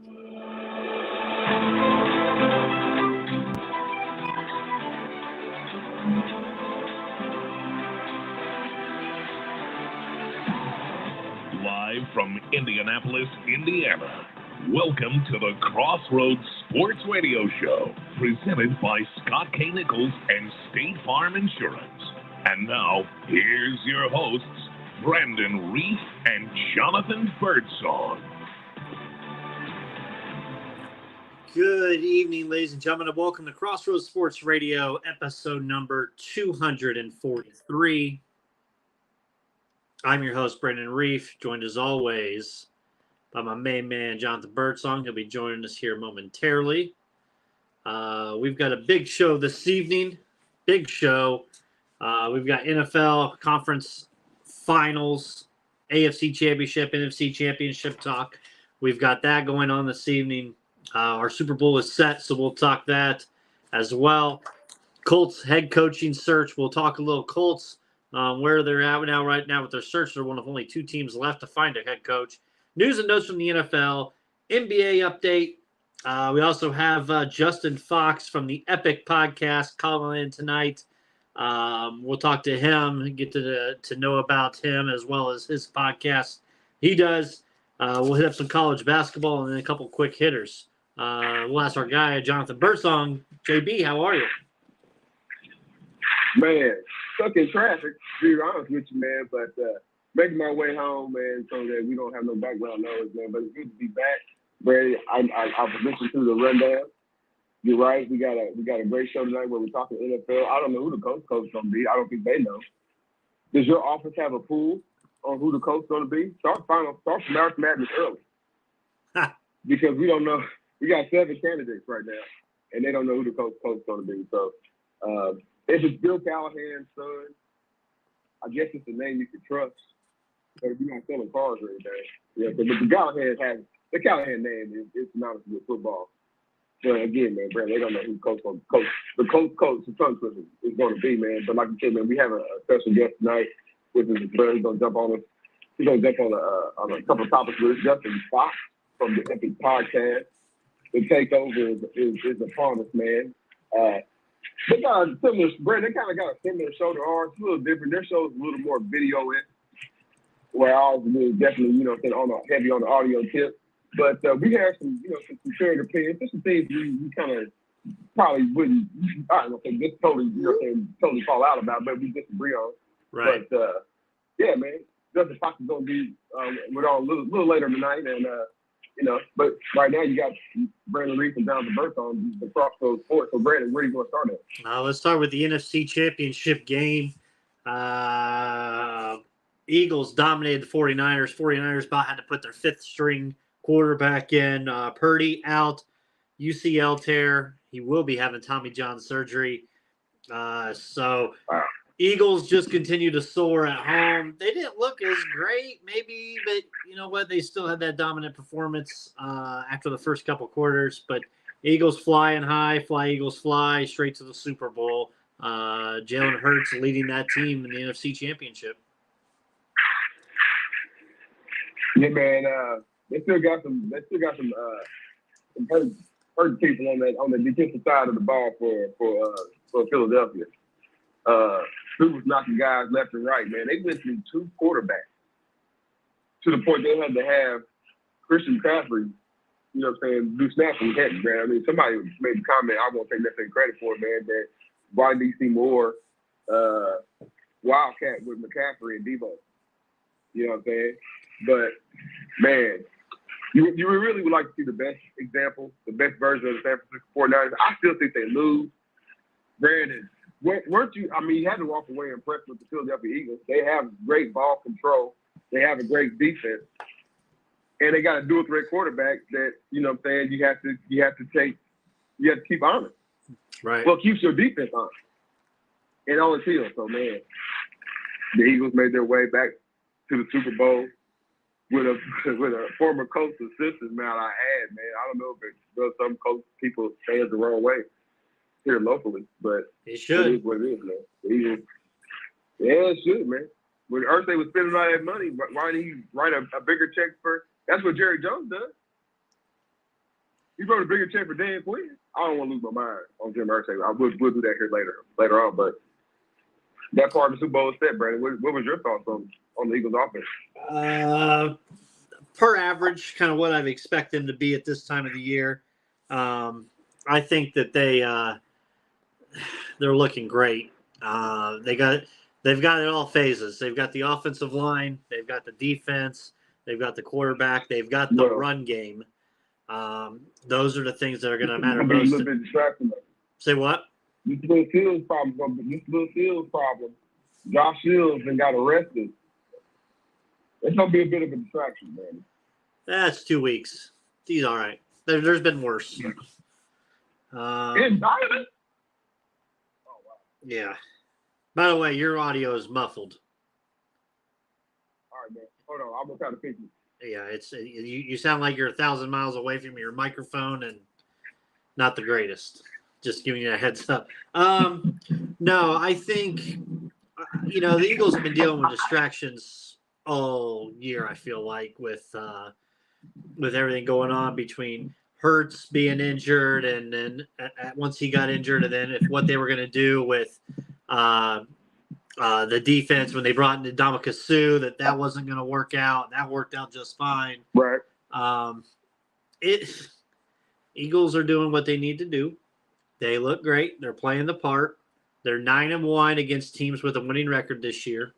Live from Indianapolis, Indiana, welcome to the Crossroads Sports Radio Show, presented by Scott K. Nichols and State Farm Insurance. And now, here's your hosts, Brandon Reef and Jonathan Birdsong. Good evening, ladies and gentlemen, and welcome to Crossroads Sports Radio, episode number 243. I'm your host, Brandon Reef, joined as always by my main man, Jonathan Birdsong. He'll be joining us here momentarily. We've got a big show this evening. Big show. We've got NFL conference finals, AFC championship, NFC championship talk. We've got that going on this evening. Our Super Bowl is set, so we'll talk that as well. Colts head coaching search. We'll talk a little Colts, where they're at right now with their search. They're one of only two teams left to find a head coach. News and notes from the NFL, NBA update. We also have Justin Fox from the E.P.I.C podcast calling in tonight. We'll talk to him and get to know about him as well as his podcast he does. We'll hit up some college basketball and then a couple quick hitters. We'll ask our guy, Jonathan Birdsong. JB, how are you? Man, stuck in traffic, to be honest with you, man, but making my way home, man, so that we don't have no background noise, man. But it's good to be back. Brady, I've listened to the rundown. You're right. We got a great show tonight where we're talking NFL. I don't know who the coach is going to be. I don't think they know. Does your office have a pool on who the coach is going to be? Start from March Madness early. Because we don't know. We got 7 candidates right now, and they don't know who the coach is going to be. So if it's Bill Callahan's son, I guess it's a name you can trust. But we're not selling cars or anything. Yeah, but the Callahan name is synonymous with football. But again, man, Brad, they don't know who the coach the tongue twister is going to be, man. But like you said, man, we have a special guest tonight with us. He's going to jump on us. He's going to jump on a couple of topics with us. Justin Fox from the E.P.I.C podcast. The takeover is upon us, man. They got a similar, Brad, they kind of got a similar show to ours. It's a little different. Their show's a little more video-in, where ours is definitely, heavy on the audio tip. But we have some shared opinions. There's some things we kind of probably wouldn't, I don't know, just totally fall out about, but we disagree on. Right. But, yeah, man, Justin Fox is going to be with all a little later tonight. And, but right now you got Brandon Reef and Jonathan Birdsong, the Crossroads Sports. So, Brandon, where are you going to start at? Let's start with the NFC championship game. Eagles dominated the 49ers. 49ers about had to put their 5th string quarterback in. Purdue out, UCL tear. He will be having Tommy John surgery. Wow. Eagles just continue to soar at home. They didn't look as great, maybe, but you know what? They still had that dominant performance after the first couple quarters. But Eagles flying high, Eagles fly straight to the Super Bowl. Jalen Hurts leading that team in the NFC Championship. Yeah, man. They still got some hurt people on the defensive side of the ball for Philadelphia. Who was knocking guys left and right, man. They went through 2 quarterbacks to the point they had to have Christian McCaffrey, do snaps and catches, man. I mean, somebody made a comment, I won't take necessarily credit for it, man, that YDC Moore Wildcat with McCaffrey and Debo. You know what I'm saying? But, man, you really would like to see the best example, the best version of the San Francisco 49ers. I still think they lose. Brandon, weren't you? I mean, you had to walk away impressed with the Philadelphia Eagles. They have great ball control. They have a great defense, and they got a dual threat quarterback that you have to keep honest. Right. Well, keeps your defense honest and on the field. So, man, the Eagles made their way back to the Super Bowl with a former coach assistant. Man, I don't know if some coach people say it the wrong way here locally, but it should. It is what it is, man. It should, man. When Irsay was spending all that money, why didn't he write a bigger check for? That's what Jerry Jones does. He wrote a bigger check for Dan Quinn. I don't want to lose my mind on Jim Irsay. We'll do that here later on. But that part of the Super Bowl is set, Brandon. What was your thoughts on the Eagles offense? Per average, kind of what I've expected them to be at this time of the year. I think that they're looking great. They've got it all phases. They've got the offensive line, they've got the defense, they've got the quarterback, they've got the run game. Those are the things that are going to matter most. A little bit distracting. Say what? This little Fields problem. Josh Fields and got arrested. It's gonna be a bit of a distraction, man. That's 2 weeks. He's all right. There's been worse. Indicted? Oh wow. Yeah. By the way, your audio is muffled. All right, man. Hold on. I'm gonna try to fix it. Yeah, it's you sound like you're 1,000 miles away from your microphone and not the greatest. Just giving you a heads up. No, I think the Eagles have been dealing with distractions all year. I feel like with everything going on between Hurts being injured and then once he got injured, and then what they were going to do with the defense when they brought in Ndamukong Suh, that wasn't going to work out. That worked out just fine. Right. Eagles are doing what they need to do. They look great. They're playing the part. They're 9-1 against teams with a winning record this year.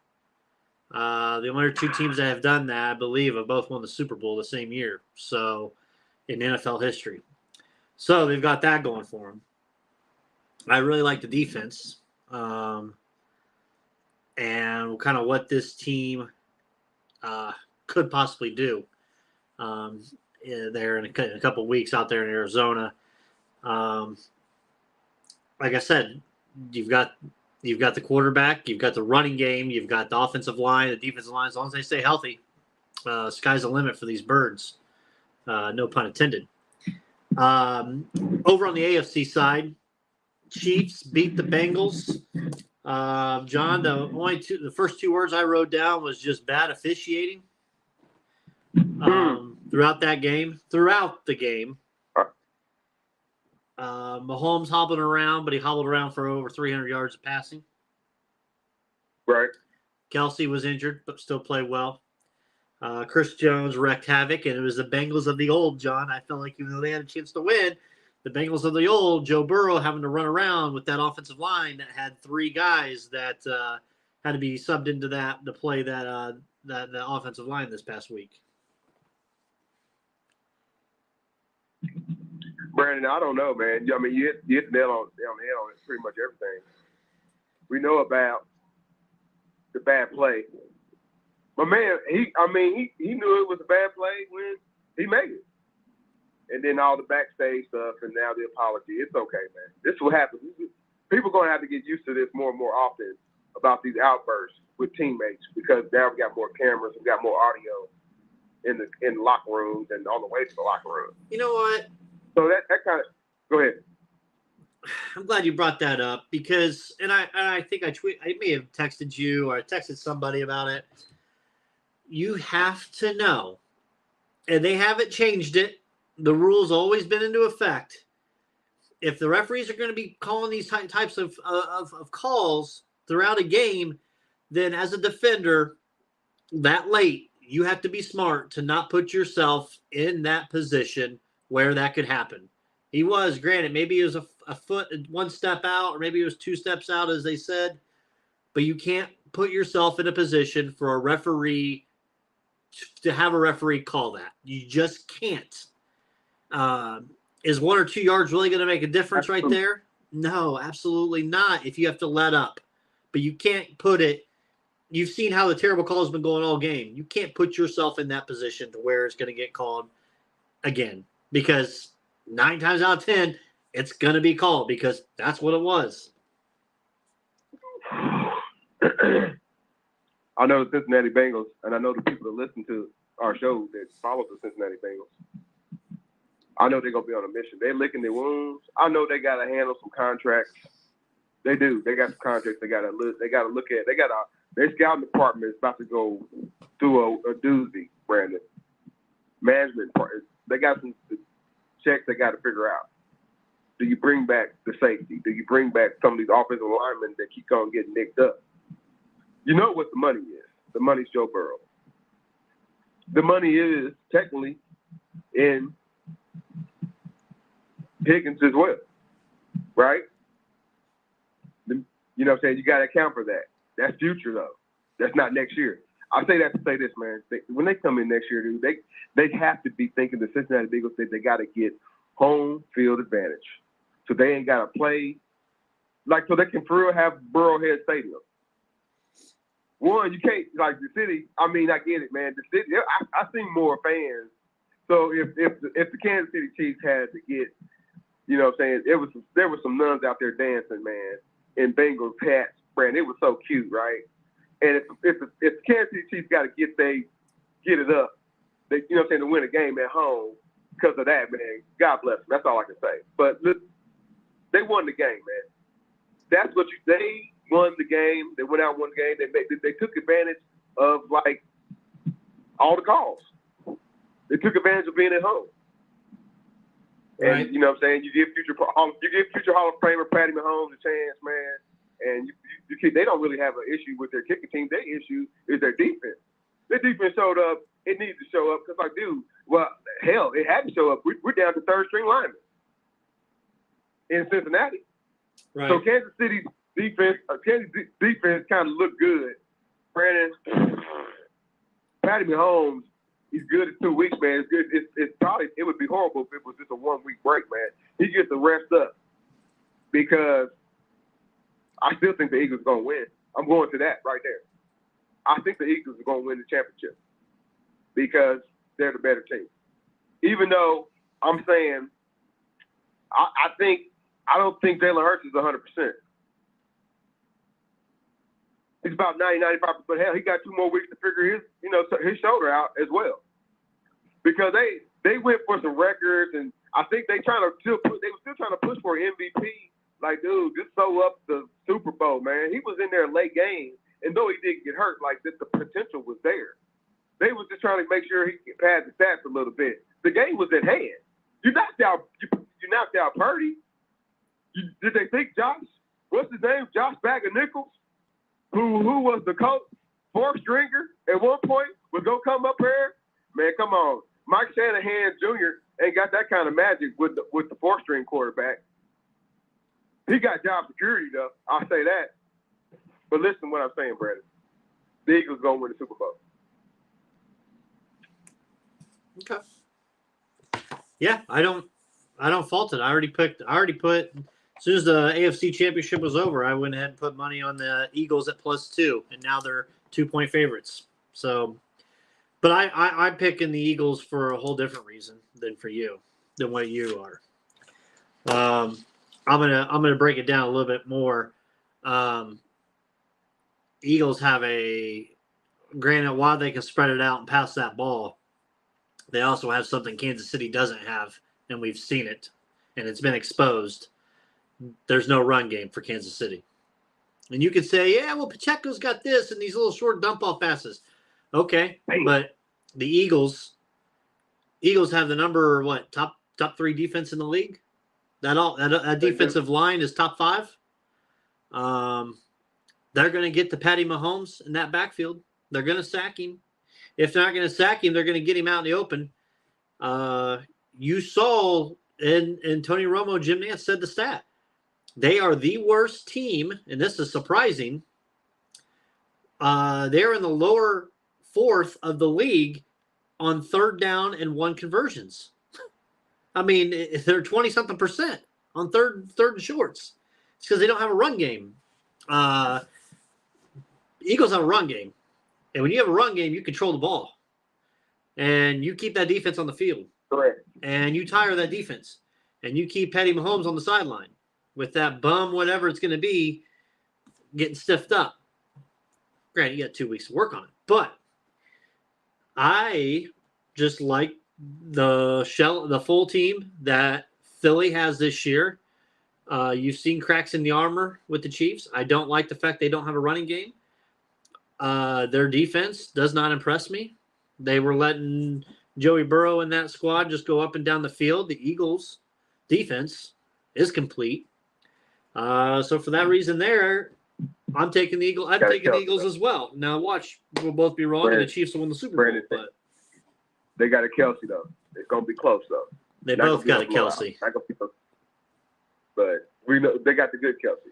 The only two teams that have done that, I believe, have both won the Super Bowl the same year. So, in NFL history. So, they've got that going for them. I really like the defense. And kind of what this team could possibly do there in a couple of weeks out there in Arizona. Like I said, you've got the quarterback, you've got the running game, you've got the offensive line, the defensive line. As long as they stay healthy, sky's the limit for these birds. No pun intended. Over on the AFC side, Chiefs beat the Bengals. John, the first two words I wrote down was just bad officiating. Throughout the game. Mahomes hobbling around, but he hobbled around for over 300 yards of passing. Right. Kelsey was injured, but still played well. Chris Jones wreaked havoc, and it was the Bengals of the old, John. I felt like even though they had a chance to win, the Bengals of the old, Joe Burrow having to run around with that offensive line that had three guys that had to be subbed into to play that offensive line this past week. Brandon, I don't know, man. I mean, you hit the nail on the head on pretty much everything. We know about the bad play. But man, he knew it was a bad play when he made it. And then all the backstage stuff and now the apology. It's okay, man. This is what happens. People are going to have to get used to this more and more often about these outbursts with teammates because now we got more cameras, we got more audio in the locker rooms and on the way to the locker room. You know what? So that kind of – go ahead. I'm glad you brought that up because – and I think I may have texted you or I texted somebody about it. You have to know, and they haven't changed it. The rule's always been into effect. If the referees are going to be calling these types of calls throughout a game, then as a defender, that late, you have to be smart to not put yourself in that position where that could happen. He was, granted, maybe it was a foot, one step out, or maybe it was 2 steps out, as they said, but you can't put yourself in a position for a referee to have a referee call that. You just can't. Is 1 or 2 yards really going to make a difference right there? No, absolutely not if you have to let up. But you can't put it – you've seen how the terrible call has been going all game. You can't put yourself in that position to where it's going to get called again because 9 times out of 10, it's going to be called because that's what it was. I know the Cincinnati Bengals, and I know the people that listen to our show that follow the Cincinnati Bengals. I know they're going to be on a mission. They're licking their wounds. I know they got to handle some contracts. They do. They got some contracts they got to look at. Their scouting department is about to go through a doozy, Brandon. Management part. They got some checks they got to figure out. Do you bring back the safety? Do you bring back some of these offensive linemen that keep on getting nicked up? You know what the money is. The money's Joe Burrow. The money is technically in Higgins as well, right? You know what I'm saying? You got to account for that. That's future, though. That's not next year. I say that to say this, man. When they come in next year, dude, they have to be thinking the Cincinnati Bengals that they got to get home field advantage. So they ain't got to play so they can for real have Burrowhead Stadium. One, you can't, like the city, I mean, I get it, man. The city, I seen more fans. So if the Kansas City Chiefs had to get, you know what I'm saying, there was some nuns out there dancing, man, in Bengals hats, man. It was so cute, right? And if the Kansas City Chiefs got to get it up, they, you know what I'm saying, to win a game at home because of that, man, God bless them. That's all I can say. But look, they won the game, man. That's what they won the game. They went out and won the game. They took advantage of, like, all the calls. They took advantage of being at home. And, right. You know what I'm saying, you give future Hall of Famer Patty Mahomes a chance, man. And they don't really have an issue with their kicking team. Their issue is their defense. Their defense showed up. It needs to show up because, like, dude, well, hell, it had to show up. We're down to third-string linemen in Cincinnati. Right. So Kansas City's defense kind of looked good. Brandon, Patty Mahomes, he's good in 2 weeks, man. It's good. It's probably, it would be horrible if it was just a 1 week break, man. He gets to rest up because I still think the Eagles are going to win. I'm going to that right there. I think the Eagles are going to win the championship because they're the better team. Even though I'm saying I don't think Jalen Hurts is 100%. He's about 90-95%, but hell, he got 2 more weeks to figure his shoulder out as well. Because they went for some records, and I think they were still trying to push for an MVP. Like, dude, just sew up the Super Bowl, man. He was in there late game, and though he did get hurt, like the potential was there. They was just trying to make sure he could pad the stats a little bit. The game was at hand. You knocked out Purdy. Did they think what's his name? Josh Bag of Nichols, who was the coach, 4th stringer at one point, was gonna come up here? Man, come on. Mike Shanahan Jr. ain't got that kind of magic with the 4th string quarterback. He got job security though. I'll say that. But listen to what I'm saying, Brandon. The Eagles gonna win the Super Bowl. Okay. Yeah, I don't fault it. I already put as soon as the AFC Championship was over, I went ahead and put money on the Eagles at +2, and now they're 2-point favorites. So, but I'm picking the Eagles for a whole different reason than what you are. I'm gonna break it down a little bit more. Eagles have granted, while they can spread it out and pass that ball, they also have something Kansas City doesn't have, and we've seen it, and it's been exposed. There's no run game for Kansas City. And you could say, yeah, well, Pacheco's got this and these little short dump-off passes. Okay, but the Eagles have the number, top 3 defense in the league? That defensive line is top 5. They're going to get to Patty Mahomes in that backfield. They're going to sack him. If they're not going to sack him, they're going to get him out in the open. You saw, and Tony Romo, Jim Nantz said the stat. They are the worst team, and this is surprising. They're in the lower 4th of the league on 3rd down and 1 conversions. I mean, they're 20-something% on third and shorts. It's because they don't have a run game. Eagles have a run game. And when you have a run game, you control the ball. And you keep that defense on the field. Correct. And you tire that defense. And you keep Patty Mahomes on the sideline with that bum, whatever it's going to be, getting stiffed up. Granted, you got 2 weeks to work on it. But I just like the full team that Philly has this year. You've seen cracks in the armor with the Chiefs. I don't like the fact they don't have a running game. Their defense does not impress me. They were letting Joey Burrow in that squad just go up and down the field. The Eagles' defense is complete. So for that reason there, I'm taking the Eagles. I'm taking the Eagles as well. Now watch, we'll both be wrong, and the Chiefs will win the Super Bowl. But they got a Kelsey, though. It's going to be close, though. They both got a Kelsey. But we know they got the good Kelsey.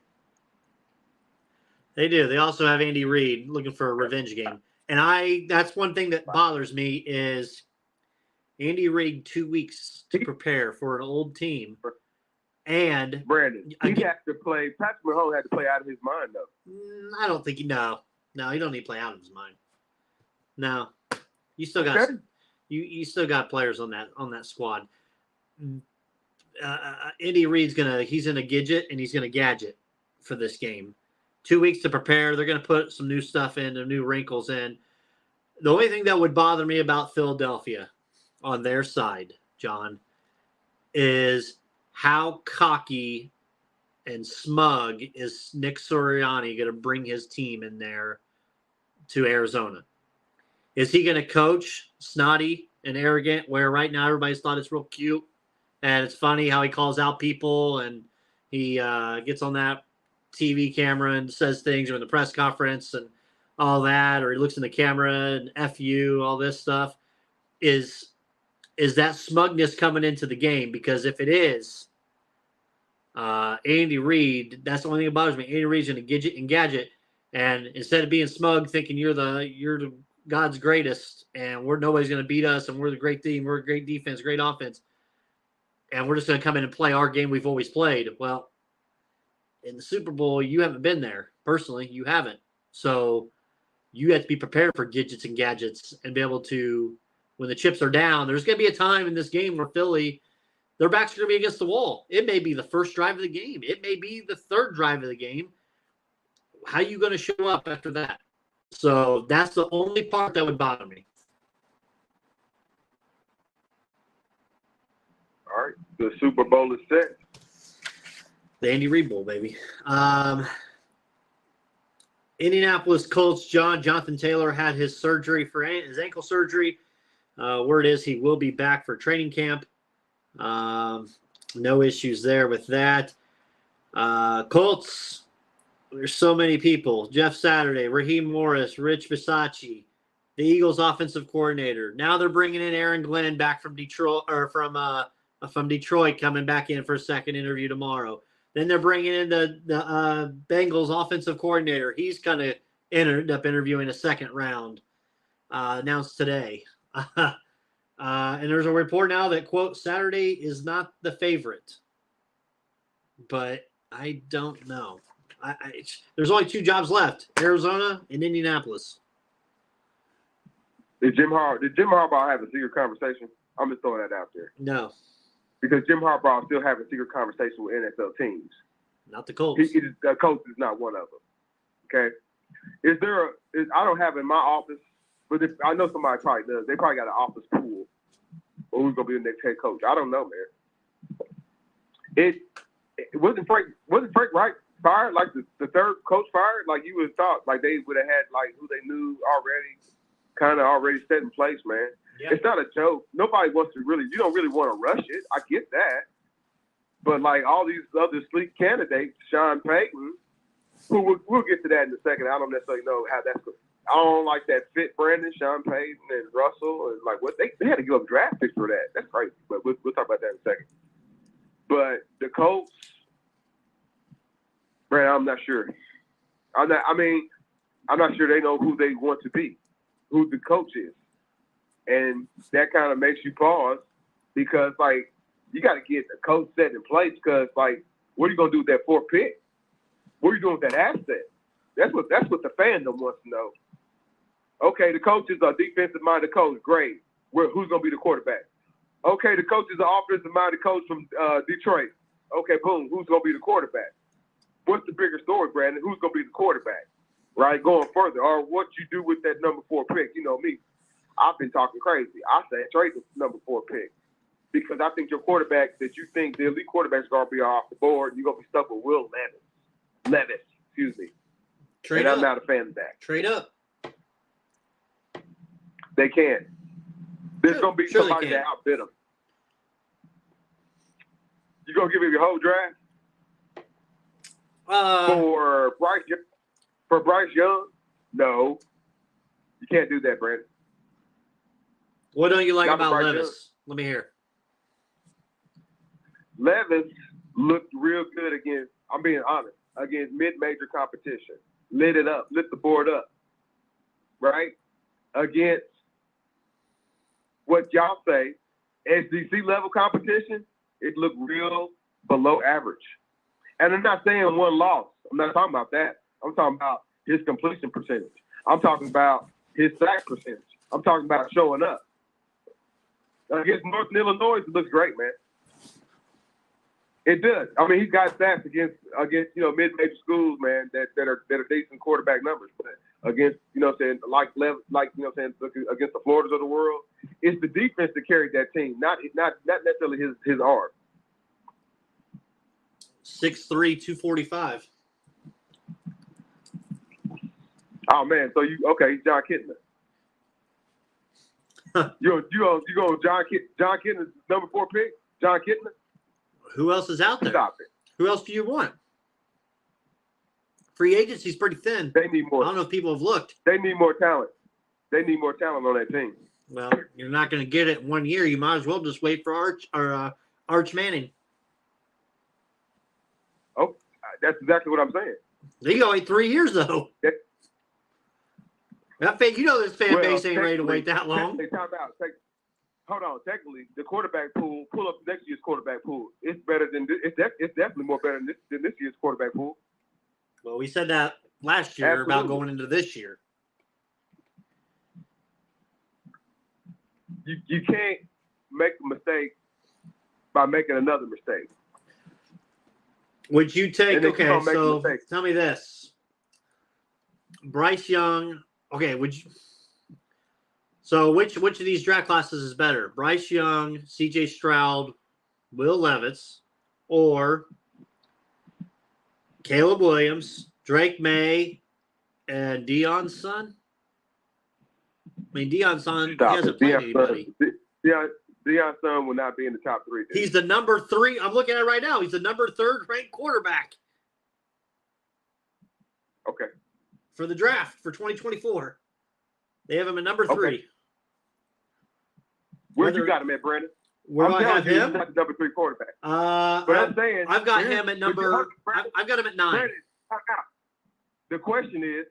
They do. They also have Andy Reid looking for a revenge game. And that's one thing that bothers me is Andy Reid 2 weeks to prepare for an old team. And Brandon, he had to play. Patrick Mahomes had to play out of his mind, though. I don't think no, he don't need to play out of his mind. No, you still got you still got players on that squad. Andy Reid's he's in a gadget and he's gonna gadget for this game. 2 weeks to prepare. They're gonna put some new stuff in, some new wrinkles in. The only thing that would bother me about Philadelphia on their side, John, is how cocky and smug is Nick Sirianni going to bring his team in there to Arizona? Is he going to coach snotty and arrogant where right now everybody's thought it's real cute and it's funny how he calls out people and he gets on that TV camera and says things or in the press conference and all that, or he looks in the camera and F you, all this stuff? Is that smugness coming into the game? Because if it is, Andy Reid, that's the only thing that bothers me. Andy Reid's going to gadget, and instead of being smug, thinking you're the God's greatest, and nobody's going to beat us, and we're the great team, we're a great defense, great offense, and we're just going to come in and play our game we've always played. Well, in the Super Bowl, you haven't been there personally. You haven't, so you have to be prepared for gadgets and gadgets and be able to. When the chips are down, there's going to be a time in this game where Philly, their backs are going to be against the wall. It may be the first drive of the game. It may be the third drive of the game. How are you going to show up after that? So that's the only part that would bother me. All right. The Super Bowl is set. The Andy Reid Bowl, baby. Indianapolis Colts, Jonathan Taylor had his surgery for his ankle surgery. Word is he will be back for training camp. No issues there with that. Colts, there's so many people. Jeff Saturday, Raheem Morris, Rich Bisaccia, the Eagles offensive coordinator. Now they're bringing in Aaron Glenn back from Detroit, or from Detroit, coming back in for a second interview tomorrow. Then they're bringing in the Bengals offensive coordinator. He's going to end up interviewing a second round, announced today. And there's a report now that, quote, Saturday is not the favorite. But I don't know. There's only two jobs left, Arizona and Indianapolis. Did Jim Harbaugh have a secret conversation? I'm just throwing that out there. No. Because Jim Harbaugh still having a secret conversation with NFL teams. Not the Colts. The Colts is not one of them. Okay? I don't have in my office, but I know somebody probably does. They probably got an office pool. Or who's gonna be the next head coach? I don't know, man. It wasn't Frank Wright fired, like the third coach fired? Like you would have thought, like they would have had like who they knew already set in place, man. Yeah. It's not a joke. Nobody wants to you don't really want to rush it. I get that. But like all these other sleek candidates, Sean Payton, who we'll get to that in a second. I don't necessarily know how that's going. I don't like that fit, Brandon, Sean Payton, and Russell, and like what they had to give up draft picks for that. That's crazy, but we'll talk about that in a second. But the Colts, Brandon, I'm not sure. I'm not sure they know who they want to be, who the coach is, and that kind of makes you pause because like you got to get the coach set in place because like what are you gonna do with that fourth pick? What are you doing with that asset? That's what the fandom wants to know. Okay, the coach is a defensive-minded coach. Great. Who's going to be the quarterback? Okay, the coach is an offensive-minded coach from Detroit. Okay, boom. Who's going to be the quarterback? What's the bigger story, Brandon? Who's going to be the quarterback? Right, going further. Or what you do with that number 4 pick. You know me. I've been talking crazy. I say trade the number 4 pick because I think your quarterback that you think the elite quarterback's going to be off the board, you're going to be stuck with Will Levis. Excuse me. Trade and up. I'm not a fan of that. Trade up. They can. There's going to be somebody that outbid him. You going to give him your whole draft? For Bryce Young? No. You can't do that, Brandon. What don't you like about Levis? Let me hear. Levis looked real good against, I'm being honest, against mid-major competition. Lit it up, lit the board up, right? Against what y'all say, SEC level competition, it looked real below average. And I'm not saying one loss. I'm not talking about that. I'm talking about his completion percentage. I'm talking about his sack percentage. I'm talking about showing up. Against Northern Illinois, it looks great, man. It does. I mean, he's got stats against mid-major schools, man, that are decent quarterback numbers. But against, against the Floridas of the world, it's the defense that carried that team, not necessarily his arm. 6'3", 245. Oh man, so he's John Kitna. you go John Kitna's number 4 pick, John Kitna. Who else is out there? Stop it. Who else do you want? Free agency's pretty thin. They need more. I don't know if people have looked. They need more talent. They need more talent on that team. Well, you're not going to get it in 1 year. You might as well just wait for Arch Manning. Oh, that's exactly what I'm saying. They go wait 3 years though. This fan base ain't ready to wait that long. Hold on. Technically, the quarterback pool, pull up next year's quarterback pool. It's better than this. It's definitely more better than this year's quarterback pool. Well, we said that last year about going into this year. You can't make a mistake by making another mistake. Would you take? Okay, so tell me this: Bryce Young. Okay, would you? So which of these draft classes is better? Bryce Young, C.J. Stroud, Will Levis, or Caleb Williams, Drake May, and Deion's son? I mean, Deion's son, he hasn't played anybody. Deion's son will not be in the top 3. He's the number 3. I'm looking at it right now. He's the number 3rd ranked quarterback. Okay. For the draft for 2024. They have him at number 3. Okay. Where you got him at, Brandon? Where do I have him? He's not the number 3 quarterback. But I'm saying I've got him at number. I've got him at 9. Brandon, the question is,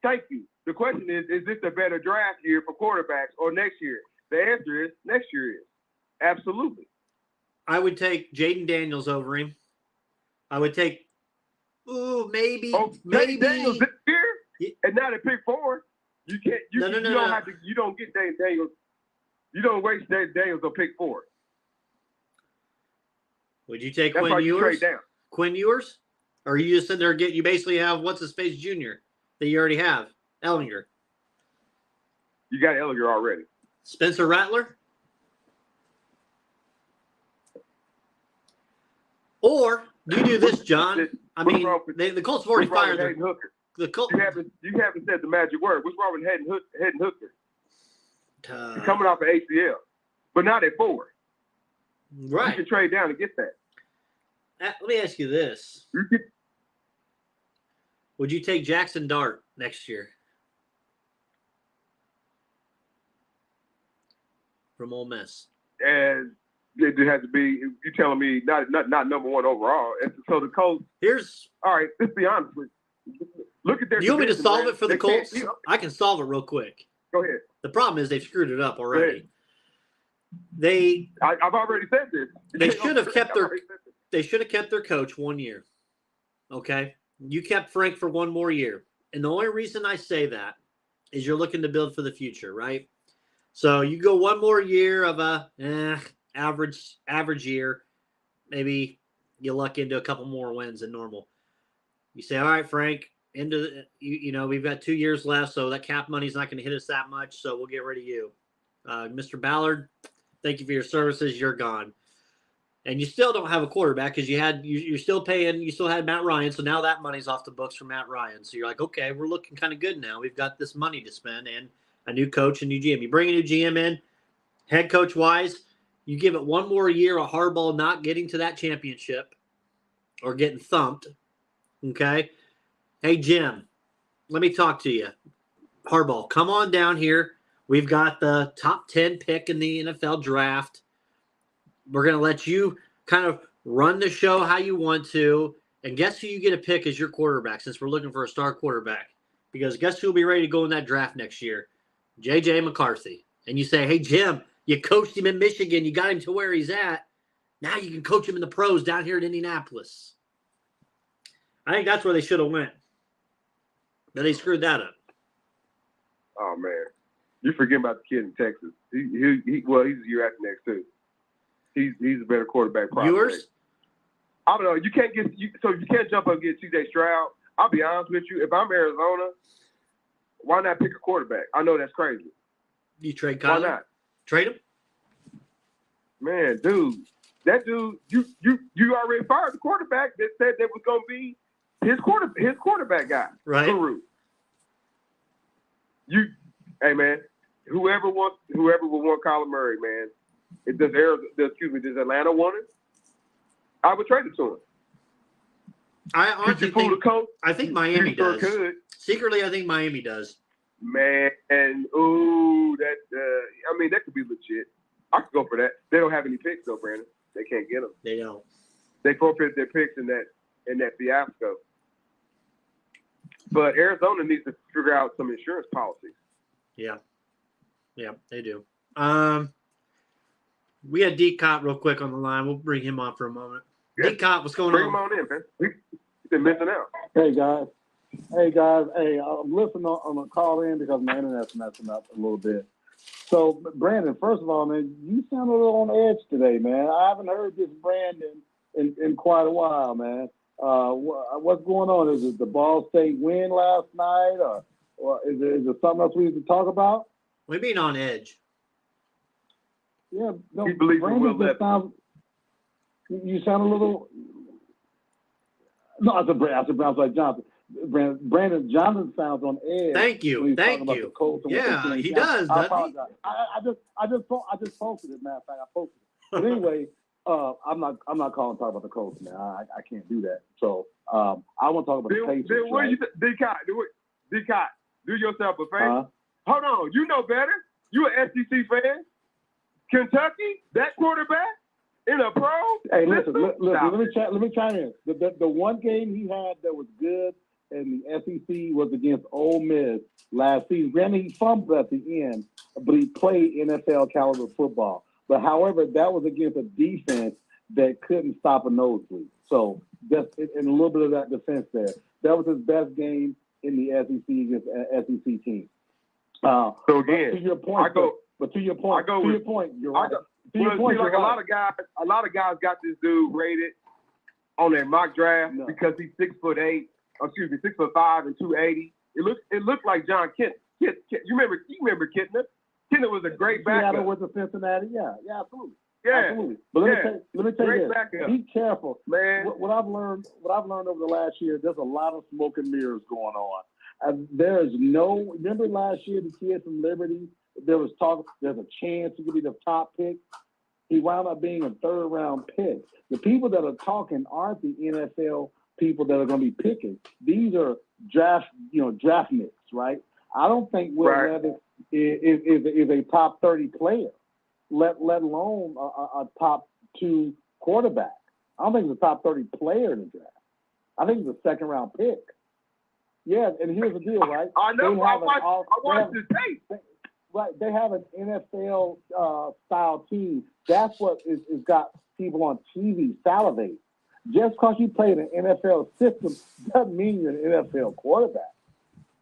thank you. The question is this a better draft year for quarterbacks or next year? The answer is next year is. Absolutely. I would take Jaden Daniels over him. I would take, maybe. Daniels this year, and not at pick 4. You can't. You don't have to. You don't get Jaden Daniels. You don't waste Jaden Daniels on pick 4. Would you take Quinn Ewers? Quinn Ewers, or are you just sitting there you basically have what's his face Jr. that you already have Ellinger. You got Ellinger already. Spencer Rattler? Or you do this, John. I mean, the Colts have already fired the Colts. You haven't said the magic word. What's wrong with Hayden Hooker? He's coming off an ACL, but not at 4. Right. You can trade down and get that. Let me ask you this. Would you take Jackson Dart next year? From Ole Miss. And it has to be, you're telling me not number 1 overall. And so the Colts. All right, let's be honest with you. Look at their. You want me to solve it for the Colts? I can solve it real quick. Go ahead. The problem is they've screwed it up already. I've already said this. They should have kept their coach 1 year. Okay? You kept Frank for 1 more year. And the only reason I say that is you're looking to build for the future, right? So you go 1 more year of a average year. Maybe you luck into a couple more wins than normal. You say, all right, Frank, we've got 2 years left, so that cap money's not going to hit us that much, so we'll get rid of you. Mr. Ballard, thank you for your services. You're gone. And you still don't have a quarterback because you still had Matt Ryan, so now that money's off the books for Matt Ryan. So you're like, okay, we're looking kind of good now. We've got this money to spend and a new coach, a new GM. You bring a new GM in, Head coach wise, you give it one more year of Harbaugh not getting to that championship or getting thumped. Okay. Hey, Jim, let me talk to you. Harbaugh, come on down here. We've got the top 10 pick in the NFL draft. We're going to let you kind of run the show how you want to. And guess who you get to pick as your quarterback, since we're looking for a star quarterback? Because guess who will be ready to go in that draft next year? J.J. McCarthy. And you say, hey, Jim, you coached him in Michigan. You got him to where he's at. Now you can coach him in the pros down here in Indianapolis. I think that's where they should have went. But they screwed that up. Oh, man. You forget about the kid in Texas. He's a year after next, too. He's a better quarterback probably. Yours? I don't know. You can't jump up and get C.J. Stroud. I'll be honest with you. If I'm Arizona, why not pick a quarterback? I know that's crazy. You trade Kyler? Why not? Trade him? Man, dude, that dude, you already fired the quarterback that said that was going to be his quarterback guy. Right. Guru. Hey man, whoever will want Kyler Murray, man. Does Atlanta want it? I would trade it to him. I honestly think Miami does. Could. Secretly, I think Miami does. Man, that could be legit. I could go for that. They don't have any picks though, Brandon. They can't get them. They don't. They forfeited their picks in that fiasco. But Arizona needs to figure out some insurance policies. Yeah, they do. We had D-Cop real quick on the line. We'll bring him on for a moment. Yeah. D-Cop, what's going on? Bring him on in, man. He's been missing out. Hey, guys. Hey, I'm listening on a call in because my internet's messing up a little bit. So, Brandon, first of all, man, you sound a little on edge today, man. I haven't heard this Brandon in quite a while, man. What's going on? Is it the Ball State win last night, or is there something else we need to talk about? We're being on edge. Yeah, no, he believes in Will Levis. You sound a little. No, I said like Johnson. Brandon Johnson sounds on edge. Thank you. Yeah, he does. I apologize. I just posted it. Matter of fact, I posted it. But anyway, I'm not calling to talk about the Colts, man. I can't do that. So I want to talk about the Patriots. Then what D-Cot, do yourself a favor. Hold on, you know better. You an SEC fan. Kentucky, that quarterback in a pro. Hey, listen. Let me chime in. The one game he had that was good in the SEC was against Ole Miss last season. Granted, he fumbled at the end, but he played NFL caliber football. But however, that was against a defense that couldn't stop a nosebleed. So just in a little bit of that defense there, that was his best game in the SEC against SEC team. So again, to your point, you're right. A lot of guys got this dude rated on their mock draft because he's 6'5" and 280. It looked like John Kent. You remember Kentner? Kentner was a great backup. Seattle with the Cincinnati, yeah, absolutely. Yeah, absolutely. But let me tell you this: backup. Be careful, man. What I've learned over the last year, there's a lot of smoke and mirrors going on. Remember last year the kid from Liberty? There was talk. There's a chance he could be the top pick. He wound up being a third-round pick. The people that are talking aren't the NFL people that are going to be picking. These are draft nicks, right? I don't think Will Levis is a top 30 player, let alone a top 2 quarterback. I don't think he's a top 30 player in the draft. I think he's a second-round pick. Yeah, and here's the deal, right? I know. I watched his tape. Right, they have an NFL style team. That's what is got people on TV salivating. Just because you play in an NFL system doesn't mean you're an NFL quarterback.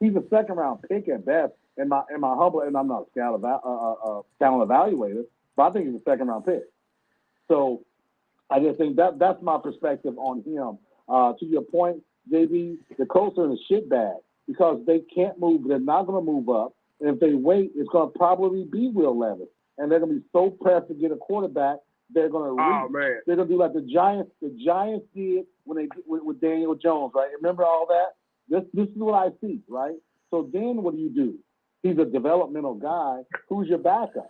He's a second-round pick at best. In my humble, and I'm not a talent evaluator, but I think he's a second-round pick. So I just think that's my perspective on him. To your point, JB, the Colts are in a shit bag because they can't move. They're not going to move up. And if they wait, it's going to probably be Will Levis. And they're going to be so pressed to get a quarterback, they're going to They're going to do like the Giants did when they with Daniel Jones, right? Remember all that? This is what I see, right? So then what do? He's a developmental guy. Who's your backup?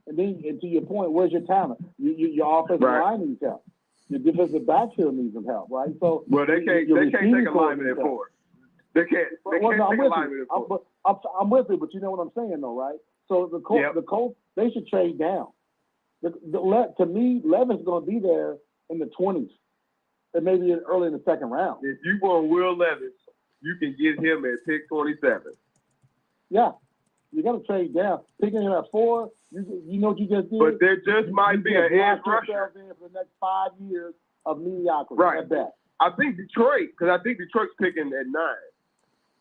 And then, and to your point, where's your talent? Your offensive line needs help. Your defensive backfield needs some help, right? So they can't take a lineman at 4. They can't take a lineman at 4. I'm with you, but you know what I'm saying, though, right? So the Colts, they should trade down. To me, Levin's going to be there in the 20s, and maybe early in the second round. If you want Will Levis, you can get him at pick 27. Yeah, you got to trade down. Picking him at 4, you know what you just did? But there just might be an edge rusher for the next 5 years of mediocrity. Right. At that. I think Detroit's picking at 9.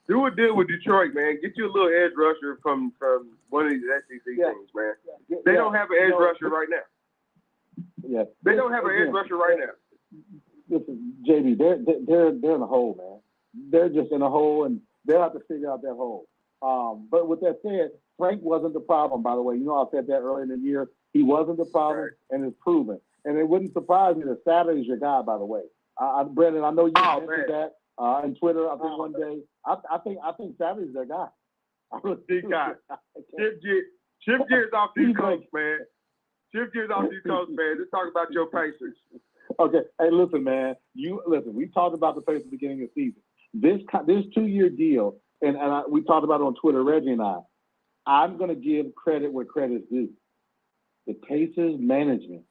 Do a deal with Detroit, man. Get you a little edge rusher from one of these SEC teams, man. They don't have an edge rusher right now. Yeah, they don't have an edge rusher right now. Listen, JB, they're in a hole, man. They're just in a hole, and they'll have to figure out that hole. But with that said, Frank wasn't the problem, by the way. You know, I said that earlier in the year. He wasn't the problem, and it's proven. And it wouldn't surprise me that Saturday's your guy, by the way. Brendan, I know you mentioned that on Twitter. I think one day. I think Saturday's their guy. Big guy. Shift gears off these coats, man. Shift gears off these coats, man. Let's talk about your Pacers. Okay. Hey, listen, man. We talked about the Pacers at the beginning of the season. This 2-year deal, and we talked about it on Twitter, Reggie and I. I'm going to give credit where credit's due. The Pacers management.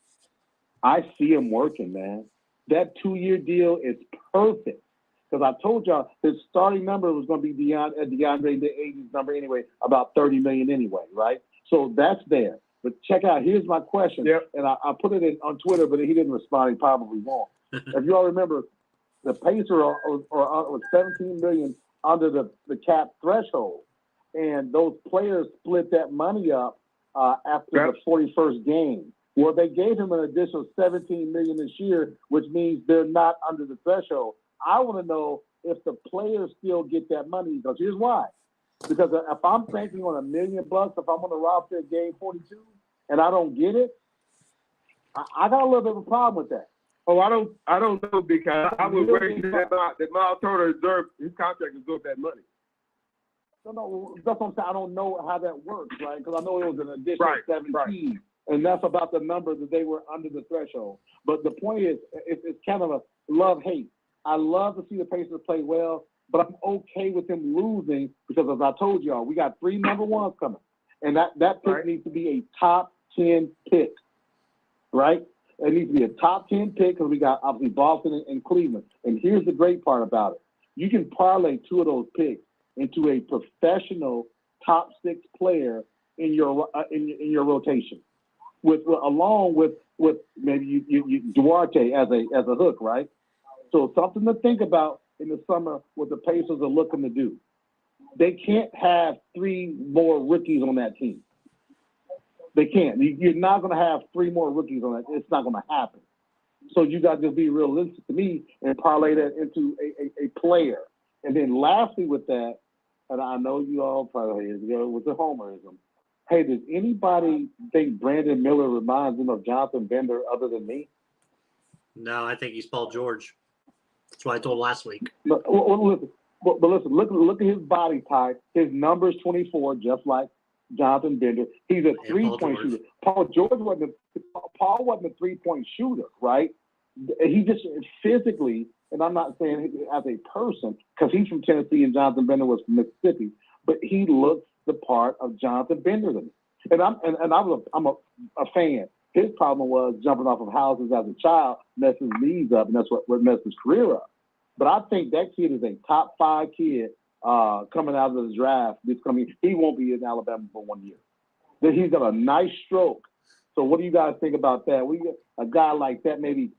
I see them working, man. That 2-year deal is perfect. Because I told y'all his starting number was going to be DeAndre Ayton's number anyway, about $30 million anyway, right? So that's there. But check out, here's my question. Yep. And I put it on Twitter, but he didn't respond. He probably won't. If you all remember, the Pacers are $17 million under the cap threshold. And those players split that money up after the 41st game. Well, they gave him an additional $17 million this year, which means they're not under the threshold. I want to know if the players still get that money. Because here's why. Because if I'm banking on $1 million bucks, if I'm on the roster at game 42 and I don't get it, I got a little bit of a problem with that. Oh, I don't know, because I was waiting that Miles Turner deserved his contract deserved that money. No, that's what I'm saying. I don't know how that works, right? Because I know it was an additional 17, and that's about the number that they were under the threshold. But the point is, it's kind of a love-hate. I love to see the Pacers play well, but I'm okay with them losing because, as I told y'all, we got 3 number ones coming, and that pick needs to be a top 10 pick, right? It needs to be a top 10 pick because we got obviously Boston and Cleveland. And here's the great part about it: you can parlay 2 of those picks into a professional top 6 player in your rotation, along with maybe you Duarte as a hook, right? So something to think about in the summer what the Pacers are looking to do. They can't have 3 more rookies on that team. They can't. You're not going to have 3 more rookies on that. It's not going to happen. So you got to just be realistic to me and parlay that into a player. And then lastly with that, and I know you all probably with the homerism, hey, does anybody think Brandon Miller reminds him of Jonathan Bender other than me? No, I think he's Paul George. That's what I told last week. But listen, look at his body type. His number's 24, just like Jonathan Bender. He's a 3-point shooter. Paul wasn't a 3-point shooter, right? He just physically, and I'm not saying as a person, because he's from Tennessee and Jonathan Bender was from Mississippi, but he looks the part of Jonathan Bender to me. And I'm a fan. His problem was jumping off of houses as a child, messed his knees up, and that's what messed his career up. But I think that kid is a top 5 kid coming out of the draft. He won't be in Alabama for 1 year. But he's got a nice stroke. So what do you guys think about that? We get a guy like that, maybe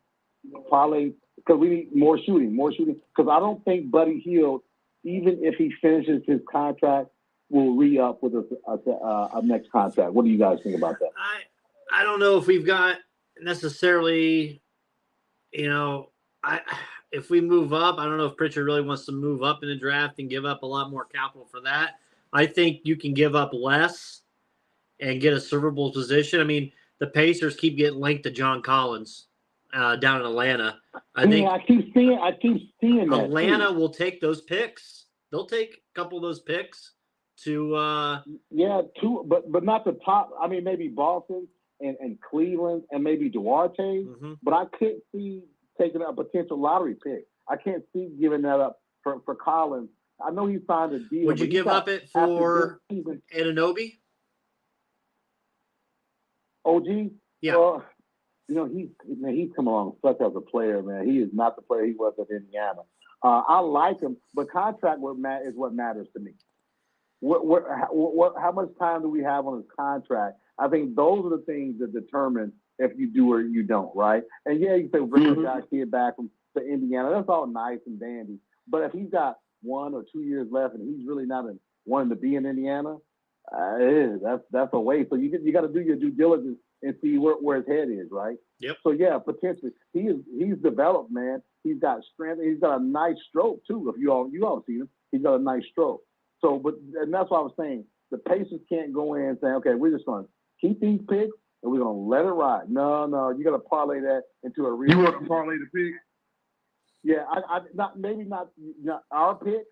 probably because we need more shooting. Because I don't think Buddy Hield, even if he finishes his contract, will re-up with a next contract. What do you guys think about that? I don't know if we've got necessarily, if we move up, I don't know if Pritchard really wants to move up in the draft and give up a lot more capital for that. I think you can give up less and get a servable position. I mean, the Pacers keep getting linked to John Collins down in Atlanta. I keep seeing that. Atlanta will take those picks. They'll take a couple of those picks to Yeah, two, but not the top. I mean, maybe Boston and Cleveland and maybe Duarte, but I couldn't see taking a potential lottery pick. I can't see giving that up for Collins. I know he signed a deal. Would you give up it for Anunoby? OG? Yeah. Well, he's come along such as a player, man. He is not the player he was at Indiana. I like him, but contract is what matters to me. How much time do we have on his contract? I think those are the things that determine if you do or you don't, right? And yeah, you say bring a guy kid back to Indiana. That's all nice and dandy. But if he's got 1 or 2 years left and he's really not wanting to be in Indiana, that's a waste. So you got to do your due diligence and see where his head is, right? Yep. So yeah, potentially he's developed, man. He's got strength. He's got a nice stroke too. If you all see him, he's got a nice stroke. So, and that's what I was saying. The Pacers can't go in and say, okay, we're just going to keep these picks and we're going to let it ride. No, you got to parlay that into a real. You want to parlay the pick? Yeah, maybe not our pick,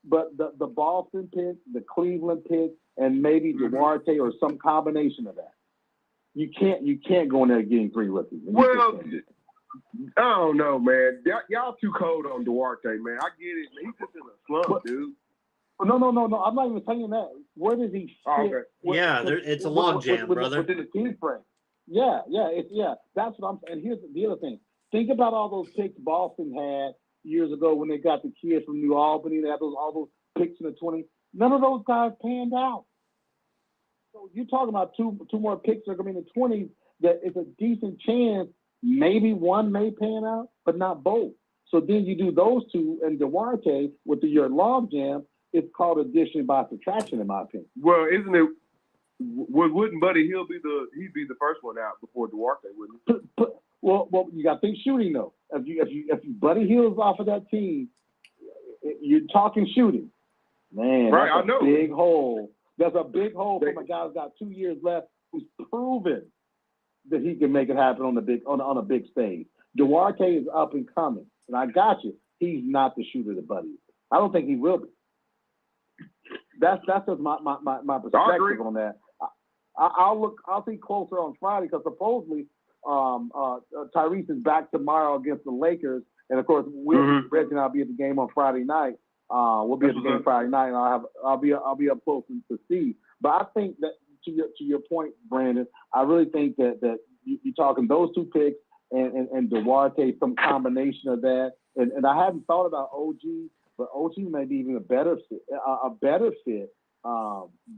but the Boston pick, the Cleveland pick, and maybe Duarte or some combination of that. You can't go in there getting 3 rookies. Well, I don't know, man. Y'all too cold on Duarte, man. I get it, man. He's just in a slump, dude. No. I'm not even saying that. Where does he fit? Okay. It's a log jam, brother. Within the team frame. Yeah. That's what I'm saying. Here's the other thing. Think about all those picks Boston had years ago when they got the kids from New Albany. They had all those picks in the 20s. None of those guys panned out. So you're talking about two more picks that are going to be in the 20s that it's a decent chance maybe one may pan out, but not both. So then you do those two, and Duarte with your log jam, it's called addition by subtraction, in my opinion. Well, isn't it? Wouldn't Buddy Hield be the first one out before Duarte, wouldn't he? Well, you got to think shooting though. If Buddy Hield's off of that team, you're talking shooting, man. Right, that's I know. Big hole. That's a big hole from a guy who's got 2 years left, who's proven that he can make it happen on a big stage. Duarte is up and coming, and I got you. He's not the shooter that Buddy is. I don't think he will be. That's just my perspective on that. I'll see closer on Friday because supposedly Tyrese is back tomorrow against the Lakers, and of course Reggie and I'll be at the game on Friday night. We'll be at the game Friday night, and I'll be up close to see. But I think that to your point, Brandon, I really think that you're talking those two picks and Duarte, some combination of that. And I hadn't thought about OG, but OG may be even a better fit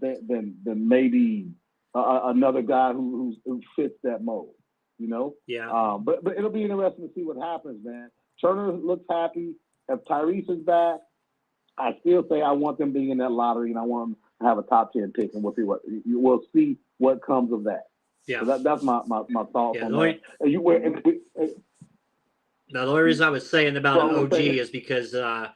than maybe another guy who fits that mold. You know? Yeah. But it'll be interesting to see what happens, man. Turner looks happy. If Tyrese is back, I still say I want them being in that lottery, and I want them to have a top 10 pick, and we'll see what comes of that. Yeah. So that's my thoughts on that. Now, the only reason I was saying about an OG is because the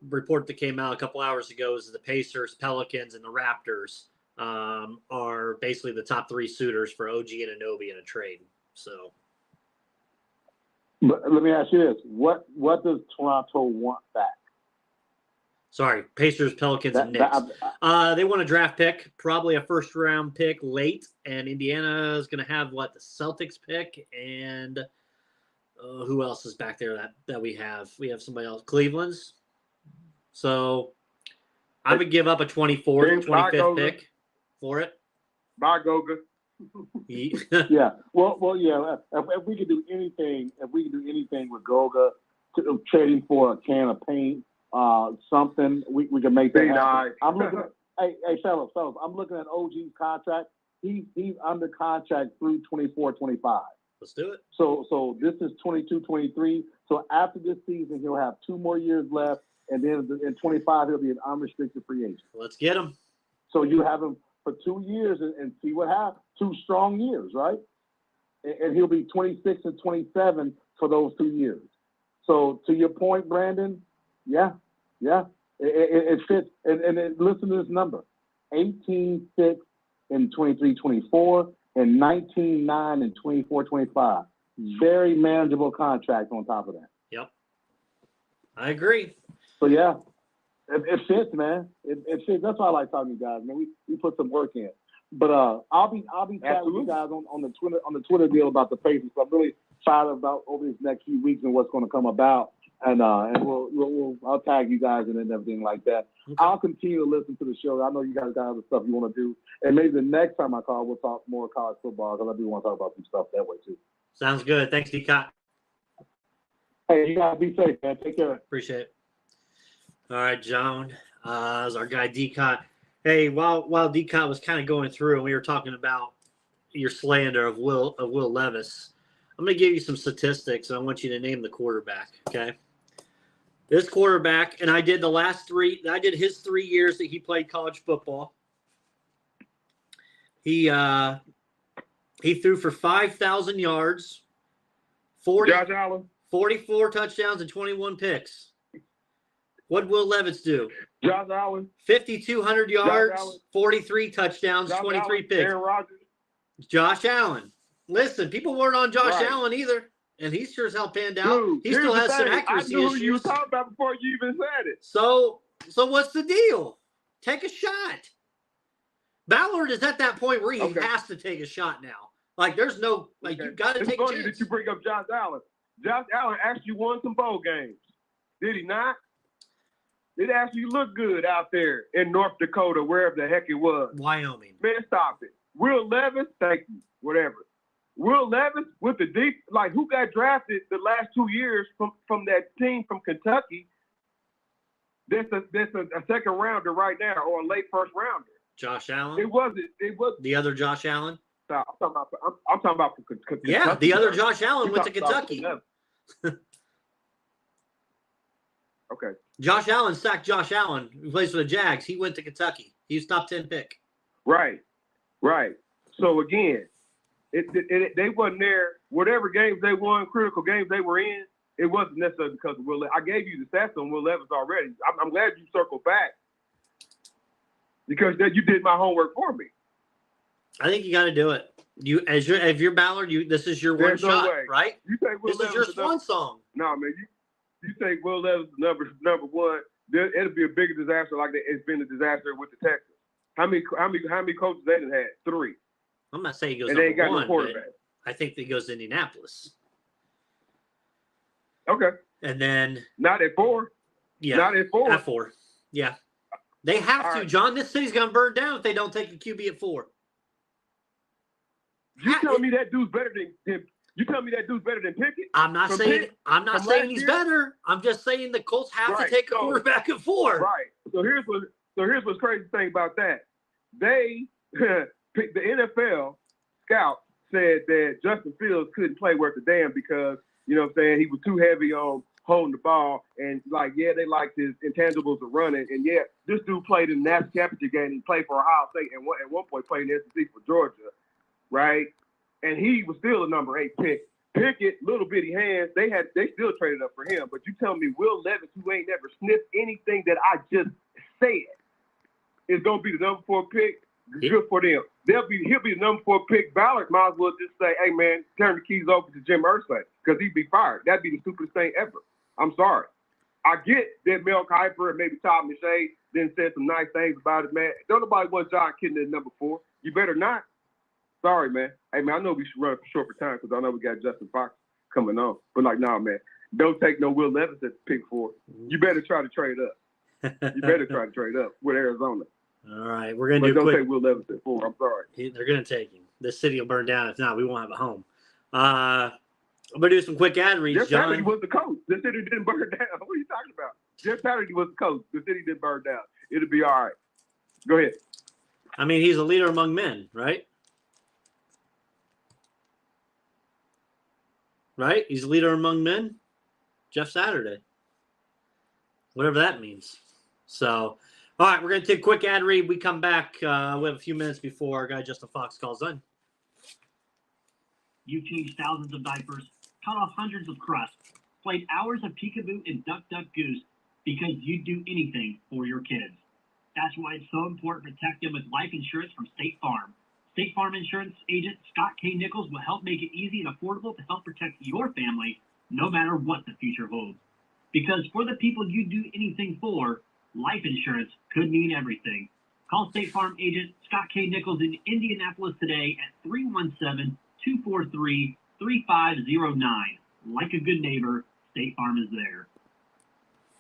report that came out a couple hours ago is that the Pacers, Pelicans, and the Raptors are basically the top 3 suitors for OG and Anunoby in a trade. So, but let me ask you this: what does Toronto want back? Sorry, Pacers, Pelicans, and Knicks. They want a draft pick, probably a first-round pick late, and Indiana is going to have, the Celtics pick, and who else is back there that we have? We have somebody else, Cleveland's. So I would give up a 24th, 25th pick for it. Bye, Goga. Yeah. Well, yeah. If we could do anything, with Goga, trading for a can of paint, something we can make that happen. I'm looking at hey fellas, I'm looking at OG's contract. He's under contract through 24-25. Let's do it. So this is 22-23. So after this season, he'll have 2 more years left, and then in 25 he'll be an unrestricted free agent. Let's get him. So you have him for 2 years and see what happens. 2 strong years, right? And he'll be 26 and 27 for those 2 years. So to your point, Brandon, yeah, it fits. And listen to this number: 18-6 in 23-24 and 19-9 in 24-25. Very manageable contract on top of that. Yep, I agree. So yeah, It fits, man. It fits. That's why I like talking to you guys, man. We put some work in. But I'll be chatting with you guys on the Twitter deal about the Pacers. So I'm really excited about over these next few weeks and what's going to come about. And I'll tag you guys and everything like that. Okay. I'll continue to listen to the show. I know you guys got other stuff you want to do, and maybe the next time I call, we'll talk more college football because I do want to talk about some stuff that way too. Sounds good. Thanks, D-Cot. Hey, you guys be safe, man. Take care. Appreciate it. All right, John. Is our guy D-Cot. Hey, while D-Cot was kind of going through and we were talking about your slander of Will Levis, I'm going to give you some statistics and I want you to name the quarterback, okay? This quarterback, and I did his 3 years that he played college football. He threw for 5,000 yards, 44 touchdowns, and 21 picks. What'd Will Levis do? Josh Allen. 5,200 yards, 43 touchdowns, 23 picks. Aaron Rodgers. Josh Allen. Listen, people weren't on Josh Allen either. And he sure as hell panned out. Dude, he still has some accuracy I knew issues. who you were talking about before you even said it. So what's the deal? Take a shot. Ballard is at that point where he has to take a shot now. Like, there's no, you got to take a chance. It's funny that you bring up Josh Allen. Josh Allen actually won some bowl games. Did he not? It actually looked good out there in North Dakota, wherever the heck it was. Wyoming. Man, stop it. Will Levis, thank you, whatever. Will Levis with the deep, like who got drafted the last 2 years from that team from Kentucky? That's a second rounder right now or a late first rounder. Josh Allen. It wasn't. The other Josh Allen. I'm talking about Kentucky. Yeah, the other Josh Allen went to Kentucky. Okay. Josh Allen sacked Josh Allen, who plays for the Jags. He went to Kentucky. He was top 10 pick. Right. So again, they wasn't there. Whatever games they won, critical games they were in, it wasn't necessarily because of Will Levis. I gave you the stats on Will Levis already. I'm glad you circled back because you did my homework for me. I think you got to do it. If you're Ballard, this is your one shot, right? You say Will this Levis is your swan song. No, man. You say Will Levis number one, it'll be a bigger disaster like it's been a disaster with the Texans. How many coaches they done had? 3. I'm not saying he goes and they ain't got number no one, quarterback. I think that he goes to Indianapolis. Okay. And then not at 4. Yeah. Not at 4. At 4. Yeah. They have to, John. This city's gonna burn down if they don't take a QB at 4. You tell me that dude's better than You tell me that dude's better than Pickett? I'm not saying he's better. I'm just saying the Colts have to take a quarterback at 4. Right. So here's what's crazy thing about that. They the NFL scout said that Justin Fields couldn't play worth a damn because, you know what I'm saying, he was too heavy on holding the ball. And, they liked his intangibles of running. And, this dude played in the national championship game. He played for Ohio State and at one point played in the SEC for Georgia, right? And he was still a number 8 pick. Pickett, little bitty hands, they still traded up for him. But you tell me Will Levis, who ain't never sniffed anything that I just said, is going to be the number 4 pick. Good for them. He'll be the number 4 pick. Ballard might as well just say, hey, man, turn the keys over to Jim Irsay because he'd be fired. That'd be the stupidest thing ever. I'm sorry. I get that Mel Kiper and maybe Todd McShay then said some nice things about it, man. Don't nobody want John Kitna at number 4. You better not. Sorry, man. Hey, man, I know we should run short for time because I know we got Justin Fox coming on. But, nah, man, don't take no Will Levis at pick 4. You better try to trade up. You better try to trade up with Arizona. All right, we're going to do don't quick. Take Will Levis at 4. I'm sorry. They're going to take him. This city will burn down. If not, we won't have a home. I'm going to do some quick ad reads, Jeff John. Saturday was the coach. The city didn't burn down. What are you talking about? Jeff Saturday was the coach. The city didn't burn down. It'll be all right. Go ahead. I mean, he's a leader among men, right? Right? He's a leader among men. Jeff Saturday. Whatever that means. So, all right, we're going to take a quick ad read. We come back. We have a few minutes before our guy Justin Fox calls in. You've changed thousands of diapers, cut off hundreds of crusts, played hours of peekaboo and duck goose because you'd do anything for your kids. That's why it's so important to protect them with life insurance from State Farm. State Farm insurance agent Scott K. Nichols will help make it easy and affordable to help protect your family no matter what the future holds. Because for the people you do anything for, life insurance could mean everything. Call State Farm agent Scott K. Nichols in Indianapolis today at 317-243-3509. Like a good neighbor, State Farm is there.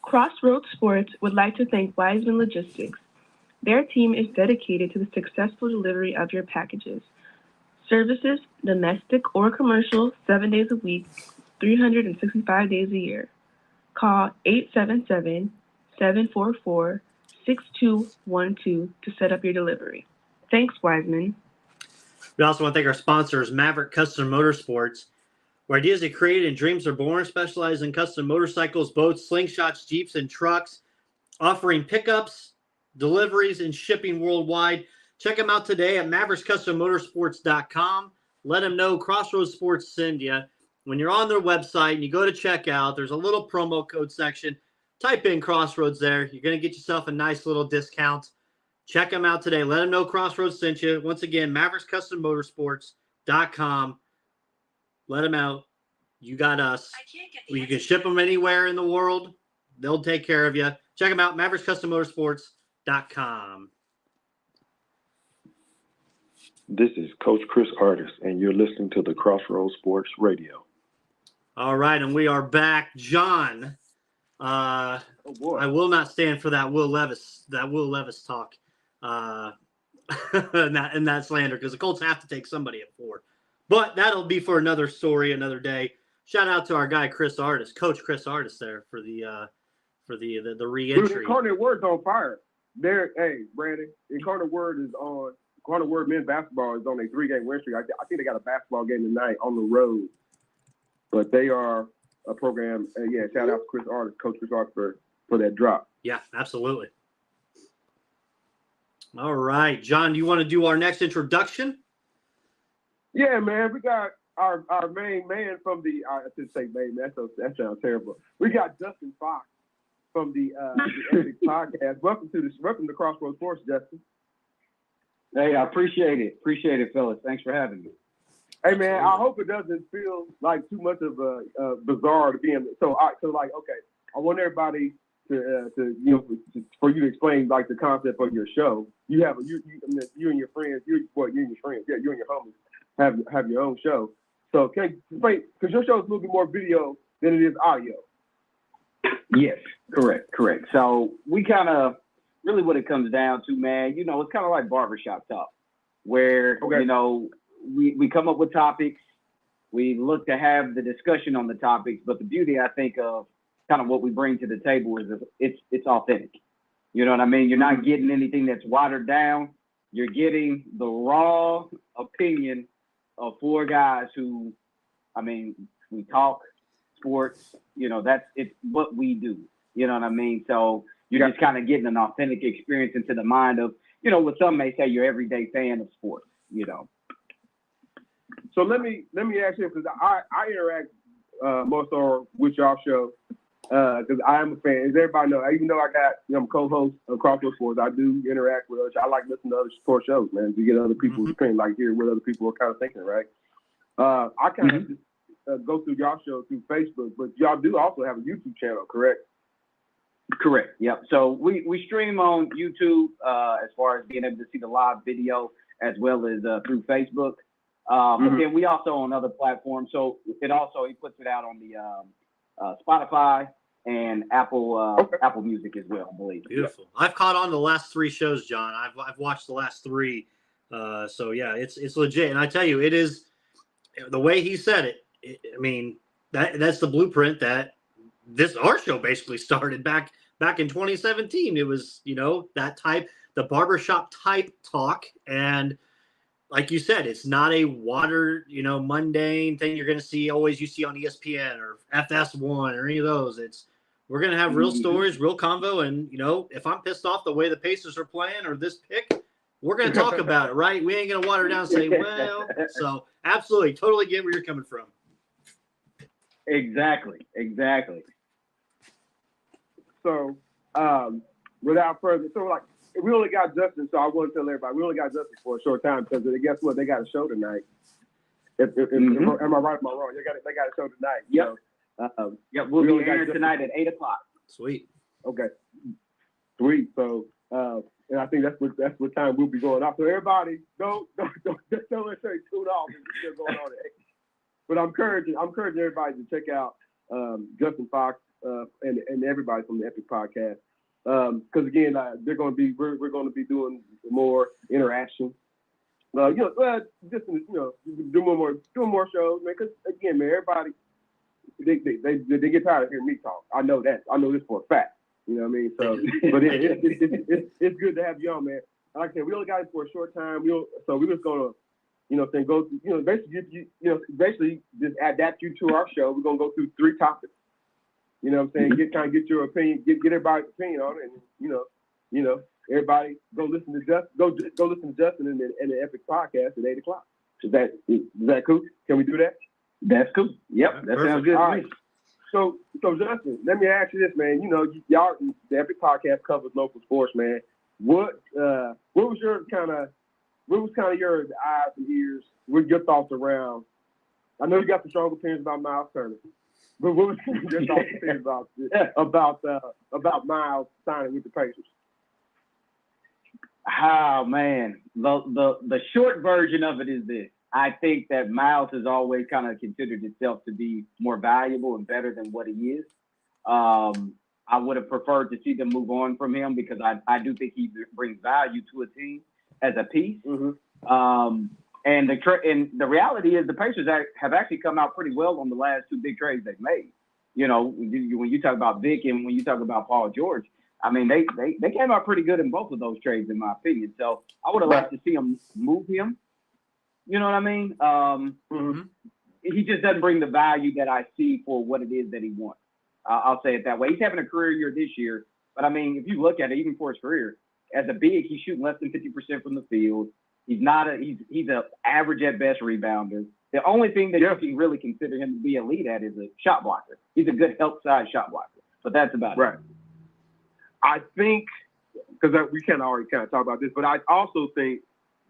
Crossroads Sports would like to thank Wiseman Logistics. Their team is dedicated to the successful delivery of your packages. Services, domestic or commercial, 7 days a week, 365 days a year. Call 877-744-6212 to set up your delivery. Thanks, Wiseman. We also want to thank our sponsors, Maverick Custom Motorsports, where ideas are created and dreams are born, specializing in custom motorcycles, boats, slingshots, Jeeps, and trucks, offering pickups, deliveries, and shipping worldwide. Check them out today at maverickscustommotorsports.com. Let them know Crossroads Sports send you. When you're on their website and you go to checkout, there's a little promo code section. Type in Crossroads there. You're going to get yourself a nice little discount. Check them out today. Let them know Crossroads sent you. Once again, maverickscustommotorsports.com. Let them out. You got us. You can ship them anywhere in the world. They'll take care of you. Check them out, maverickscustommotorsports.com. This is Coach Chris Artis, and you're listening to the Crossroads Sports Radio. All right, and we are back. John, Oh boy. I will not stand for that Will Levis talk and that slander, because the Colts have to take somebody at 4. But that'll be for another story, another day. Shout out to our guy Chris Artis, Coach Chris Artis, there for the re-entry. Dude, Incarnate Word's on fire. Hey, Brandon, Incarnate Word is on. Incarnate Word men's basketball is on a 3-game win streak. I think they got a basketball game tonight on the road. But they are a program. Shout out to Chris Artis, Coach Chris Artis for that drop. Yeah, absolutely. All right, John, do you want to do our next introduction? Yeah, man, we got our main man from the. I should say main man. That sounds terrible. We got Justin Fox from the E.P.I.C podcast. Welcome to Crossroads Sports, Justin. Hey, I appreciate it. Appreciate it, fellas. Thanks for having me. Hey, man, I hope it doesn't feel like too much of a bizarre to be in. I want everybody to for you to explain like the concept of your show. You have you and your friends, you and your homies have your own show. So can you explain, because your show is a little bit more video than it is audio. Yes, correct. So we kind of really what it comes down to, man. It's kind of like barbershop talk, where we come up with topics, we look to have the discussion on the topics, but the beauty I think of kind of what we bring to the table is it's authentic. You know what I mean? You're not getting anything that's watered down. You're getting the raw opinion of 4 guys who, we talk sports. It's what we do. You know what I mean? So you're just kind of getting an authentic experience into the mind of, what some may say your everyday fan of sports. So let me ask you, because I interact most with y'all show, because I am a fan. As everybody know, even though I'm co-host of Crossroads Sports, I do interact with others. I like listening to other sports shows, man, to get other people's opinion, like hear what other people are kind of thinking, right? I kind of just go through y'all show through Facebook, but y'all do also have a YouTube channel, correct? Correct. Yep. So we stream on YouTube as far as being able to see the live video, as well as through Facebook. But then we also on other platforms. So he puts it out on the Spotify and Apple Music as well, I believe. Beautiful. Yep. I've caught on the last 3 shows, John. I've watched the last 3. So yeah, it's legit. And I tell you, it is the way he said it. That's the blueprint that our show basically started back in 2017. It was, that type, the barbershop type talk. And like you said, it's not a watered, mundane thing you're going to see on ESPN or FS1 or any of those. We're going to have real stories, real convo. And, if I'm pissed off the way the Pacers are playing or this pick, we're going to talk about it, right? We ain't going to water it down and say, well, so absolutely, totally get where you're coming from. Exactly. So, without further, we only got Justin, so I want to tell everybody we only got Justin for a short time because guess what? They got a show tonight. Am I right? Am I wrong? They got a show tonight. Yep. So, we'll be airing tonight at 8:00. Sweet. Okay. Sweet. So, and I think that's what time we'll be going off. So everybody, don't necessarily tune off. It's still going on. But I'm encouraging everybody to check out Justin Fox and everybody from the Epic podcast. Because again, we're going to be doing more interaction. Doing more shows, man. Because again, man, everybody they get tired of hearing me talk. I know that. I know this for a fact. You know what I mean? So, but it's good to have you on, man. Like I said, we only got it for a short time. So we're just gonna, go through, basically just adapt you to our show. We're gonna go through 3 topics. You know what I'm saying? Get your opinion, get everybody's opinion on it, and everybody go listen to Justin and the Epic podcast at 8:00. Is that cool? Can we do that? That's cool. Yep, that sounds good to me. So Justin, let me ask you this, man. Y'all, the Epic podcast covers local sports, man. What was kind of your eyes and ears? What your thoughts around? I know you got some strong opinions about Miles Turner, but what was your thoughts and opinions about Miles signing with the Pacers? Oh man, the short version of it is this. I think that Miles has always kind of considered himself to be more valuable and better than what he is. I would have preferred to see them move on from him because I do think he brings value to a team as a piece. Mm-hmm. And the reality is the Pacers have actually come out pretty well on the last 2 big trades they've made. When you talk about Vic and when you talk about Paul George, I mean, they came out pretty good in both of those trades, in my opinion. So I would have liked to see them move him. You know what I mean? Mm-hmm. He just doesn't bring the value that I see for what it is that he wants. I'll say it that way. He's having a career year this year, but I mean, if you look at it, even for his career, as a big, he's shooting less than 50% from the field. He's an average at best rebounder. The only thing that you can really consider him to be elite at is a shot blocker. He's a good help side shot blocker, but that's about it. I think, because we can already kind of talk about this, but I also think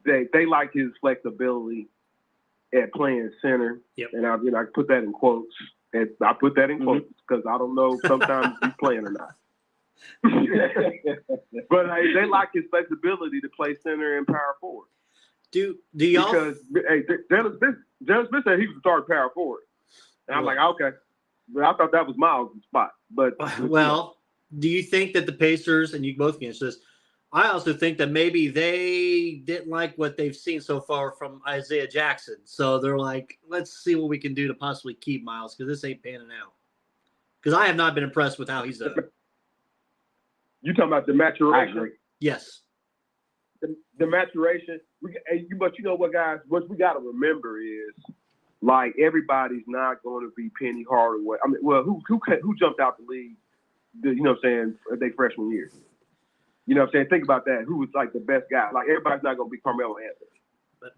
that they like his flexibility at playing center. Yep. And I put that in quotes. And I put that in quotes because I don't know sometimes he's playing or not. But they like his flexibility to play center and power forward. Do y'all? Because Dennis Smith said he was a starting power forward, and I'm like, okay, but I thought that was Miles' spot. But do you think that the Pacers, and you both can answer this, I also think that maybe they didn't like what they've seen so far from Isaiah Jackson. So they're like, let's see what we can do to possibly keep Miles because this ain't panning out. Because I have not been impressed with how he's done. You talking about the maturation? Yes. The maturation. But you know what, guys? What we got to remember is, like, everybody's not going to be Penny Hardaway. I mean, well, who jumped out the league? Their freshman year. You know what I'm saying? Think about that. Who was like the best guy? Like everybody's not going to be Carmelo Anthony.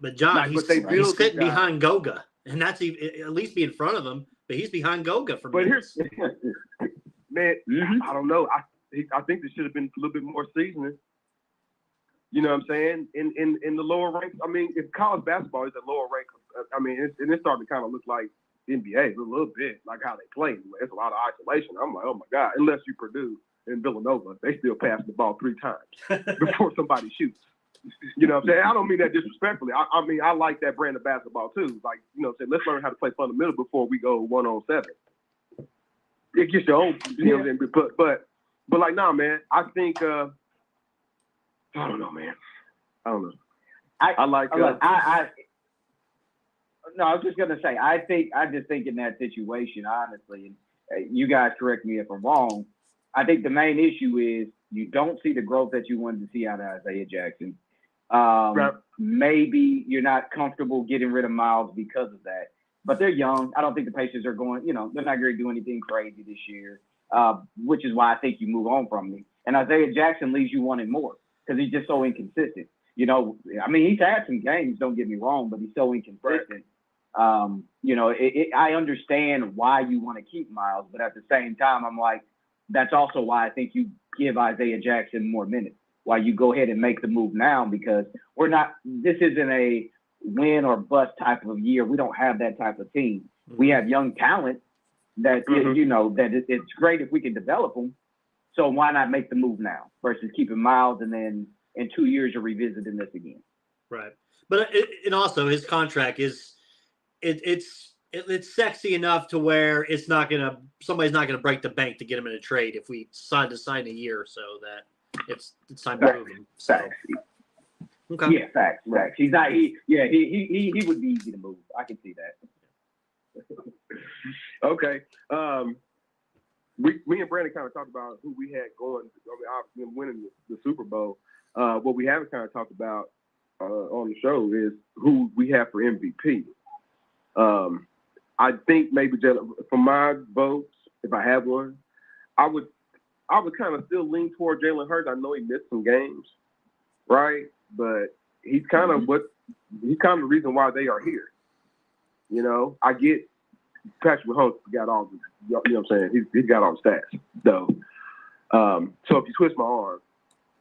But John, he's sitting behind Goga, and that's at least be in front of him. But he's behind Goga for minutes. Man, I don't know. I think there should have been a little bit more seasoning. You know what I'm saying? In the lower ranks. I mean, if college basketball is a lower rank, I mean, it's starting to kind of look like NBA a little bit, like how they play. It's a lot of isolation. I'm like, oh my God, unless you Purdue and Villanova, they still pass the ball 3 times before somebody shoots. You know what I'm saying? I don't mean that disrespectfully. I mean, I like that brand of basketball too. Like, you know what I'm saying? Let's learn how to play fundamental before we go 1-on-7. It gets your own, you know what I'm saying? But like, nah, man, I think, I don't know, man. I don't know. I was just going to say, I just think in that situation, honestly, and you guys correct me if I'm wrong, I think the main issue is you don't see the growth that you wanted to see out of Isaiah Jackson. Maybe you're not comfortable getting rid of Miles because of that. But they're young. I don't think the Pacers are going, they're not going to do anything crazy this year, which is why I think you move on from me. And Isaiah Jackson leaves you wanting more because he's just so inconsistent. I mean, he's had some games, don't get me wrong, but he's so inconsistent. Right. I understand why you want to keep Miles, but at the same time, I'm like, that's also why I think you give Isaiah Jackson more minutes, why you go ahead and make the move now, because this isn't a win or bust type of year. We don't have that type of team. Mm-hmm. We have young talent that, that it's great if we can develop them, So why not make the move now versus keeping Miles and then in 2 years you're revisiting this again? Right. But and also his contract is it's sexy enough to where somebody's not gonna break the bank to get him in a trade if we decide to sign a year or so that it's time to move him. So. Facts. Okay. Yeah, facts. He's not. He would be easy to move. I can see that. Okay. Me and Brandon kind of talked about who we had going. I mean, obviously winning the Super Bowl. What we haven't kind of talked about on the show is who we have for MVP. I think maybe for my votes, if I have one, I would kind of still lean toward Jalen Hurts. I know he missed some games, right? But he's kind of the reason why they are here. You know, I get Patrick Mahomes got all the, you know what I'm saying? He's got all the stats, though. So if you twist my arm,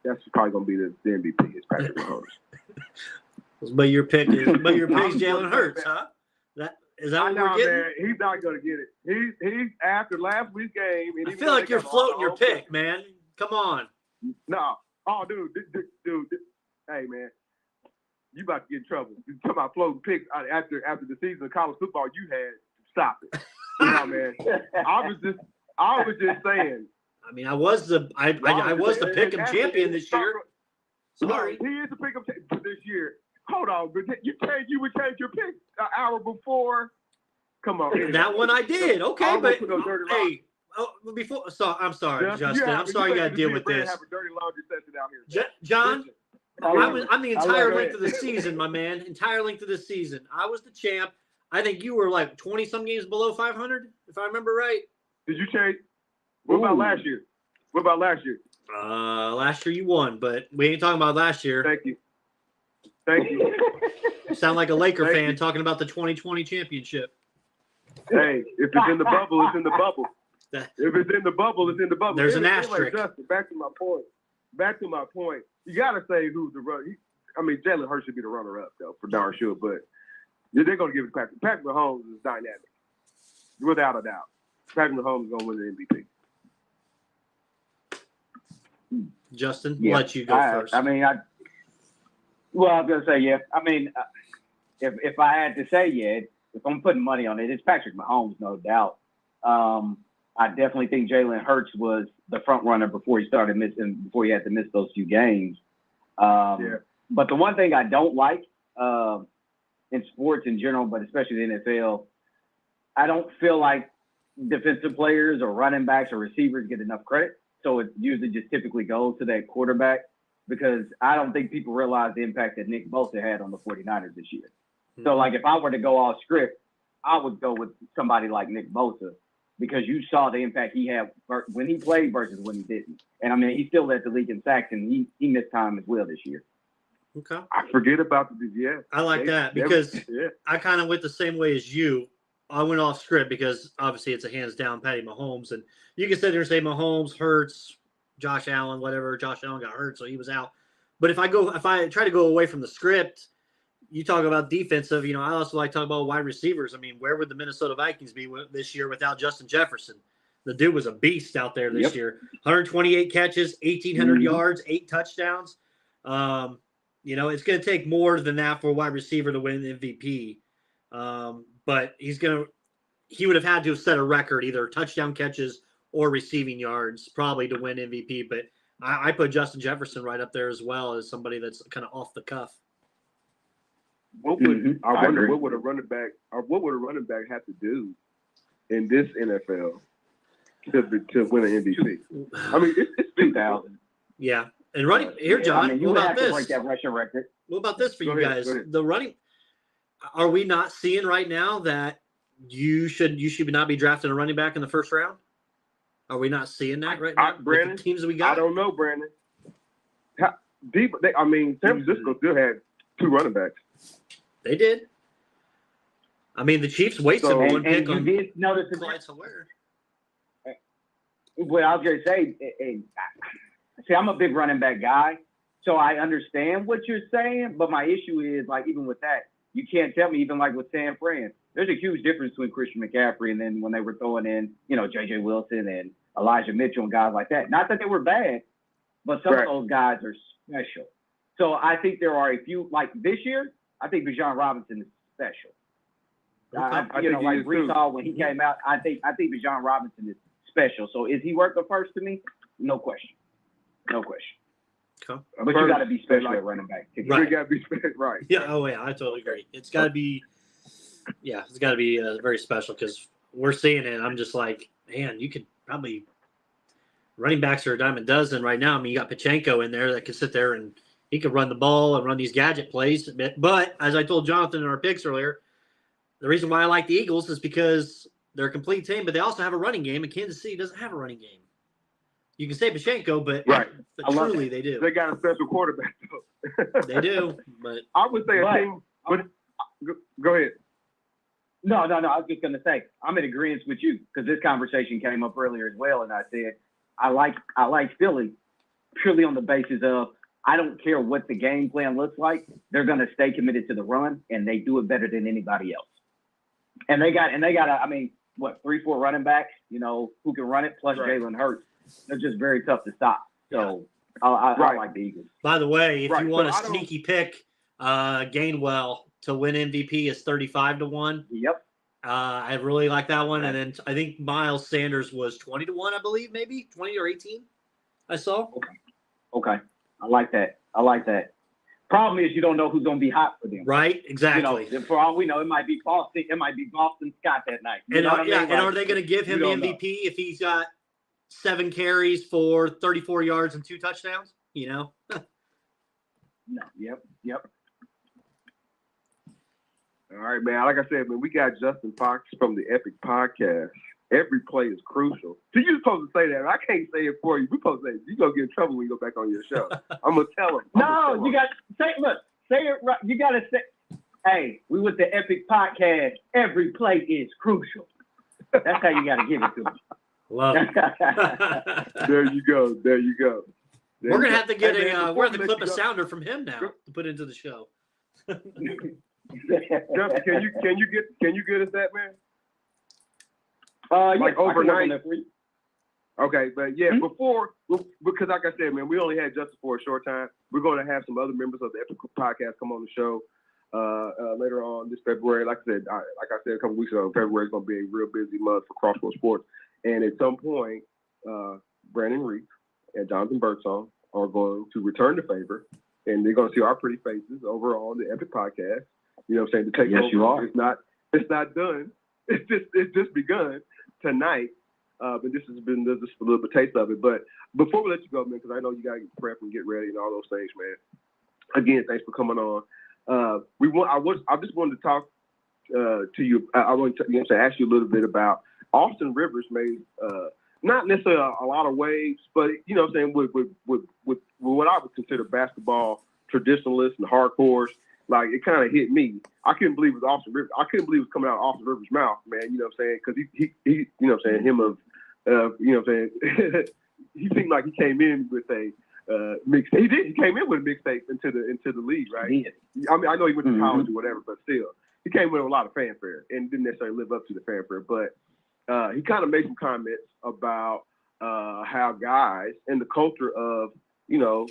that's probably going to be the MVP is Patrick Mahomes. But your pick is Jalen Hurts, huh? Is that what we're getting? Man, he's not going to get it. He's after last week's game. I feel like you're floating your pick, man. Come on. No. Oh, dude. Hey, man. You about to get in trouble. You talking about floating picks after the season of college football you had. Stop it. No, man. I was just saying. I mean, I was the pick'em champion this year. Sorry. He is the pick'em champion this year. Hold on, but you would change your pick an hour before. Come on. That one I did. Okay, but hey, I'm sorry, Justin. I'm sorry you got to deal with this. Have a dirty laundry session out here. John, I'm the entire length of the season, my man. Entire length of the season. I was the champ. I think you were like 20-some games below 500, if I remember right. Did you change? What about last year? Last year you won, but we ain't talking about last year. Thank you. You sound like a Laker fan talking about the 2020 championship. Hey, if it's in the bubble, it's in the bubble. If it's in the bubble, it's in the bubble. There's an asterisk. Justin, back to my point. You got to say who's the runner. I mean, Jalen Hurts should be the runner-up, though, for darn sure. But they're going to give it to Patrick. Patrick Mahomes is dynamic, without a doubt. Patrick Mahomes is going to win the MVP. Justin, let you go first. I mean, I was going to say, yeah. I mean, if I had to say, yeah, if I'm putting money on it, it's Patrick Mahomes, no doubt. I definitely think Jalen Hurts was the front runner before he had to miss those few games. But the one thing I don't like in sports in general, but especially the NFL, I don't feel like defensive players or running backs or receivers get enough credit. So it usually just typically goes to that quarterback because I don't think people realize the impact that Nick Bosa had on the 49ers this year. Mm-hmm. So, like, if I were to go off script, I would go with somebody like Nick Bosa because you saw the impact he had when he played versus when he didn't. And, I mean, he still led the league in sacks, and he missed time as well this year. Okay. I forget about I like that because I kind of went the same way as you. I went off script because obviously it's a hands down Patty Mahomes, and you can sit there and say Mahomes, Hurts, Josh Allen, whatever. Josh Allen got hurt, so he was out. But if I try to go away from the script, you talk about defensive. You know, I also like to talk about wide receivers. I mean, where would the Minnesota Vikings be this year without Justin Jefferson? The dude was a beast out there this year. 128 catches, 1,800 yards, 8 touchdowns. You know, it's going to take more than that for a wide receiver to win MVP. But he would have had to have set a record, either touchdown catches or receiving yards, probably to win MVP. But I put Justin Jefferson right up there as well as somebody that's kind of off the cuff. I wonder what would a running back have to do in this NFL to win an MVP? I mean, it's 2,000. Yeah, and running here, John. I mean, what about this? Break that rushing record. What about this for you guys? The running. Are we not seeing right now that you should not be drafting a running back in the first round? Are we not seeing that right now? Brandon, the teams that we got? I don't know, Brandon. San Francisco still had 2 running backs. They did. I mean, the Chiefs wasted one pick on Clyde Sawyer. Well, I was going to say, see, I'm a big running back guy, so I understand what you're saying, but my issue is, like, even with that, you can't tell me, even like with San Fran, there's a huge difference between Christian McCaffrey and then when they were throwing in, you know, J.J. Wilson and Elijah Mitchell and guys like that. Not that they were bad, but some of those guys are special. So I think there are a few, like this year, I think Bijan Robinson is special. Okay. Like Brees when he came out, I think Bijan Robinson is special. So is he worth the first to me? No question. No question. Okay. But you got to be special at running back. Right. You got to be special, right. Yeah. Oh, yeah. I totally agree. It's got to be. Yeah, it's got to be very special because we're seeing it. I'm just like, man, you could probably running backs are a dime a dozen right now. I mean, you got Pachenko in there that can sit there and he could run the ball and run these gadget plays. But as I told Jonathan in our picks earlier, the reason why I like the Eagles is because they're a complete team, but they also have a running game, and Kansas City doesn't have a running game. You can say Pachenko, but truly they do. They got a special quarterback, though. They do, but I would say a team. But go ahead. No. I was just going to say I'm in agreement with you because this conversation came up earlier as well, and I said I like Philly purely on the basis of I don't care what the game plan looks like. They're going to stay committed to the run, and they do it better than anybody else. And they got 3-4 running backs, who can run it, plus Jalen Hurts. They're just very tough to stop. So I like the Eagles. By the way, if you want a sneaky pick, Gainwell to win MVP is 35-1. Yep. I really like that one. And then I think Miles Sanders was 20-1, I believe, maybe 20 or 18. I saw. Okay. I like that. Problem is you don't know who's going to be hot for them. Right. Exactly. For all we know, it might be Boston. It might be Boston Scott that night. And are they going to give him the MVP if he's got 7 carries for 34 yards and 2 touchdowns? No. Yep. All right, man. Like I said, man, we got Justin Fox from the Epic Podcast. Every play is crucial. So you're supposed to say that. I can't say it for you. We're supposed to say it. You're going to get in trouble when you go back on your show. I'm going to tell him. No, you got to say it right. You got to say, hey, we with the Epic Podcast. Every play is crucial. That's how you got to give it to him. Love it. There you go. We're going to have to get we're going to clip a sounder from him now to put into the show. Justin, can you get us that, man? Like overnight. Okay, but before, because like I said, man, we only had Justin for a short time. We're going to have some other members of the Epic Podcast come on the show later on this February. Like I said a couple weeks ago, February is going to be a real busy month for Crossroads Sports. And at some point, Brandon Reef and Jonathan Birdsong are going to return the favor, and they're going to see our pretty faces over on the Epic Podcast. You know what I'm saying? To take over. You are. It's not done. It's just begun tonight. But this has been just a little bit taste of it. But before we let you go, man, because I know you got to get prepped and get ready and all those things, man. Again, thanks for coming on. I just wanted to talk to you. I wanted to ask you a little bit about Austin Rivers made not necessarily a lot of waves, but you know what I'm saying with what I would consider basketball traditionalists and hardcores. Like, it kind of hit me. I couldn't believe it was Austin Rivers. I couldn't believe it was coming out of Austin Rivers' mouth, man. You know what I'm saying? Because he you know what I'm saying, him of, you know what I'm saying? He seemed like he came in with a mixtape. He did. He came in with a mixtape into the league, right? I mean, I know he went to college or whatever, but still, he came with a lot of fanfare and didn't necessarily live up to the fanfare. But he kind of made some comments about how guys and the culture of, you know,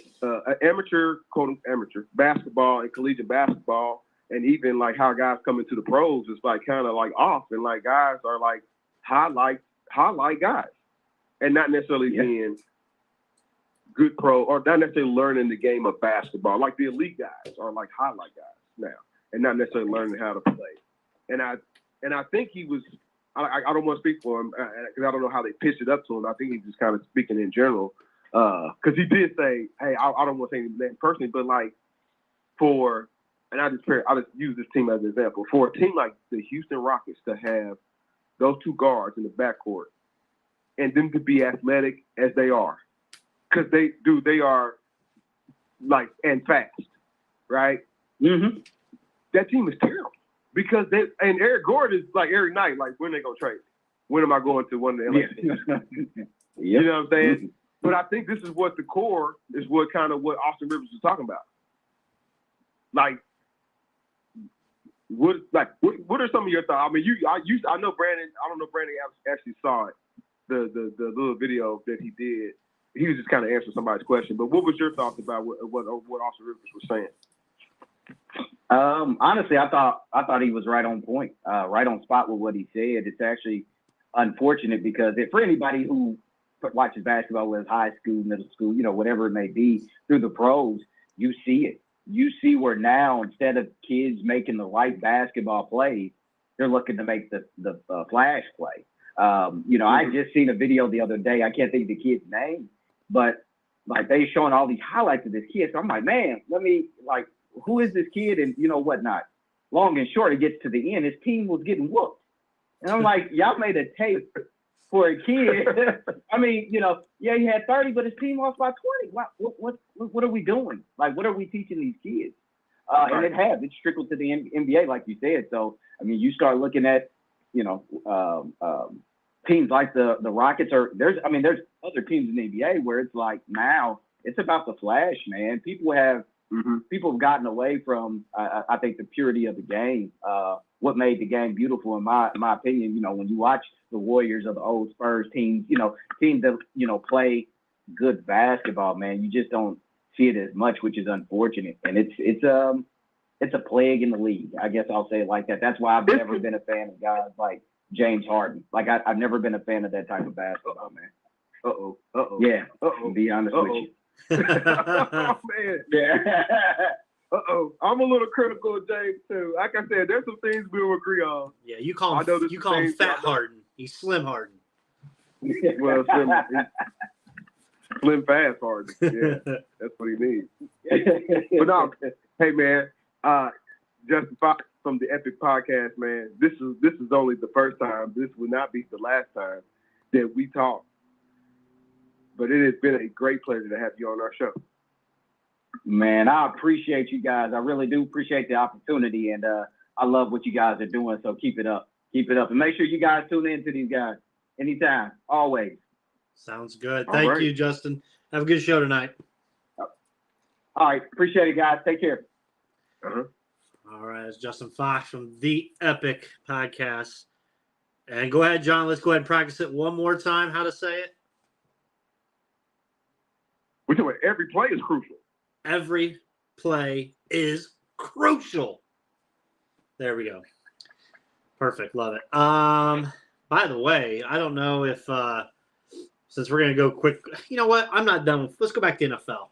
amateur, quote amateur basketball and collegiate basketball, and even like how guys come into the pros is like kind of like off, and like guys are like highlight guys, and not necessarily being good pro or not necessarily learning the game of basketball. Like the elite guys are like highlight guys now, and not necessarily learning how to play. And I think he was. I don't want to speak for him because I don't know how they pitched it up to him. I think he's just kind of speaking in general. Because he did say, hey, I don't want to say his name personally, but like I just use this team as an example. For a team like the Houston Rockets to have those two guards in the backcourt and them to be athletic as they are, because they are like, and fast, right? Mm-hmm. That team is terrible because and Eric Gordon is like every night, like, when they going to trade me? When am I going to one of the LA teams? You know what I'm saying? Mm-hmm. But I think this is what the core is, what Austin Rivers is talking about. Like, what are some of your thoughts? I mean, I know Brandon. I don't know if Brandon actually saw it, the little video that he did. He was just kind of answering somebody's question. But what was your thoughts about what Austin Rivers was saying? Honestly, I thought he was right on point, right on spot with what he said. It's actually unfortunate because for anybody who watches basketball, whether it's high school, middle school, whatever it may be, through the pros, you see it. You see where now, instead of kids making the right basketball plays, they're looking to make the flash play. I just seen a video the other day. I can't think of the kid's name, but like they showing all these highlights of this kid. So I'm like, man, who is this kid and whatnot? Long and short, it gets to the end. His team was getting whooped, and I'm like, y'all made a tape for a kid. I mean, he had 30, but his team lost by 20. What are we doing? Like, what are we teaching these kids? And it's trickled to the NBA, like you said. So, I mean, you start looking at, teams like the Rockets there's other teams in the NBA where it's like now it's about the flash, man. People have gotten away from, I think, the purity of the game. What made the game beautiful, in my opinion, when you watch the Warriors or the old Spurs teams, teams that, play good basketball, man, you just don't see it as much, which is unfortunate. And it's a plague in the league. I guess I'll say it like that. That's why I've never been a fan of guys like James Harden. Like I've never been a fan of that type of basketball, man. Yeah. To be honest with you. Oh, man. Yeah. I'm a little critical of James too. Like I said, there's some things we'll agree on. Yeah, you call him Fat Harden. He's Slim Harden. Well, Slim Fast Harden. Yeah, that's what he needs. But no, hey man, Justin Fox from the E.P.I.C podcast, man. This is only the first time. This will not be the last time that we talk. But it has been a great pleasure to have you on our show. Man, I appreciate you guys. I really do appreciate the opportunity, and I love what you guys are doing. So keep it up. Keep it up. And make sure you guys tune in to these guys anytime, always. Sounds good. Thank you, Justin. Have a good show tonight. All right. Appreciate it, guys. Take care. All right. It's Justin Fox from the E.P.I.C podcast. And go ahead, John. Let's go ahead and practice it one more time, how to say it. We're talking about every play is crucial. Every play is crucial. There we go. Perfect. Love it. By the way, I don't know if since we're going to go quick, you know what? I'm not done with. Let's go back to NFL.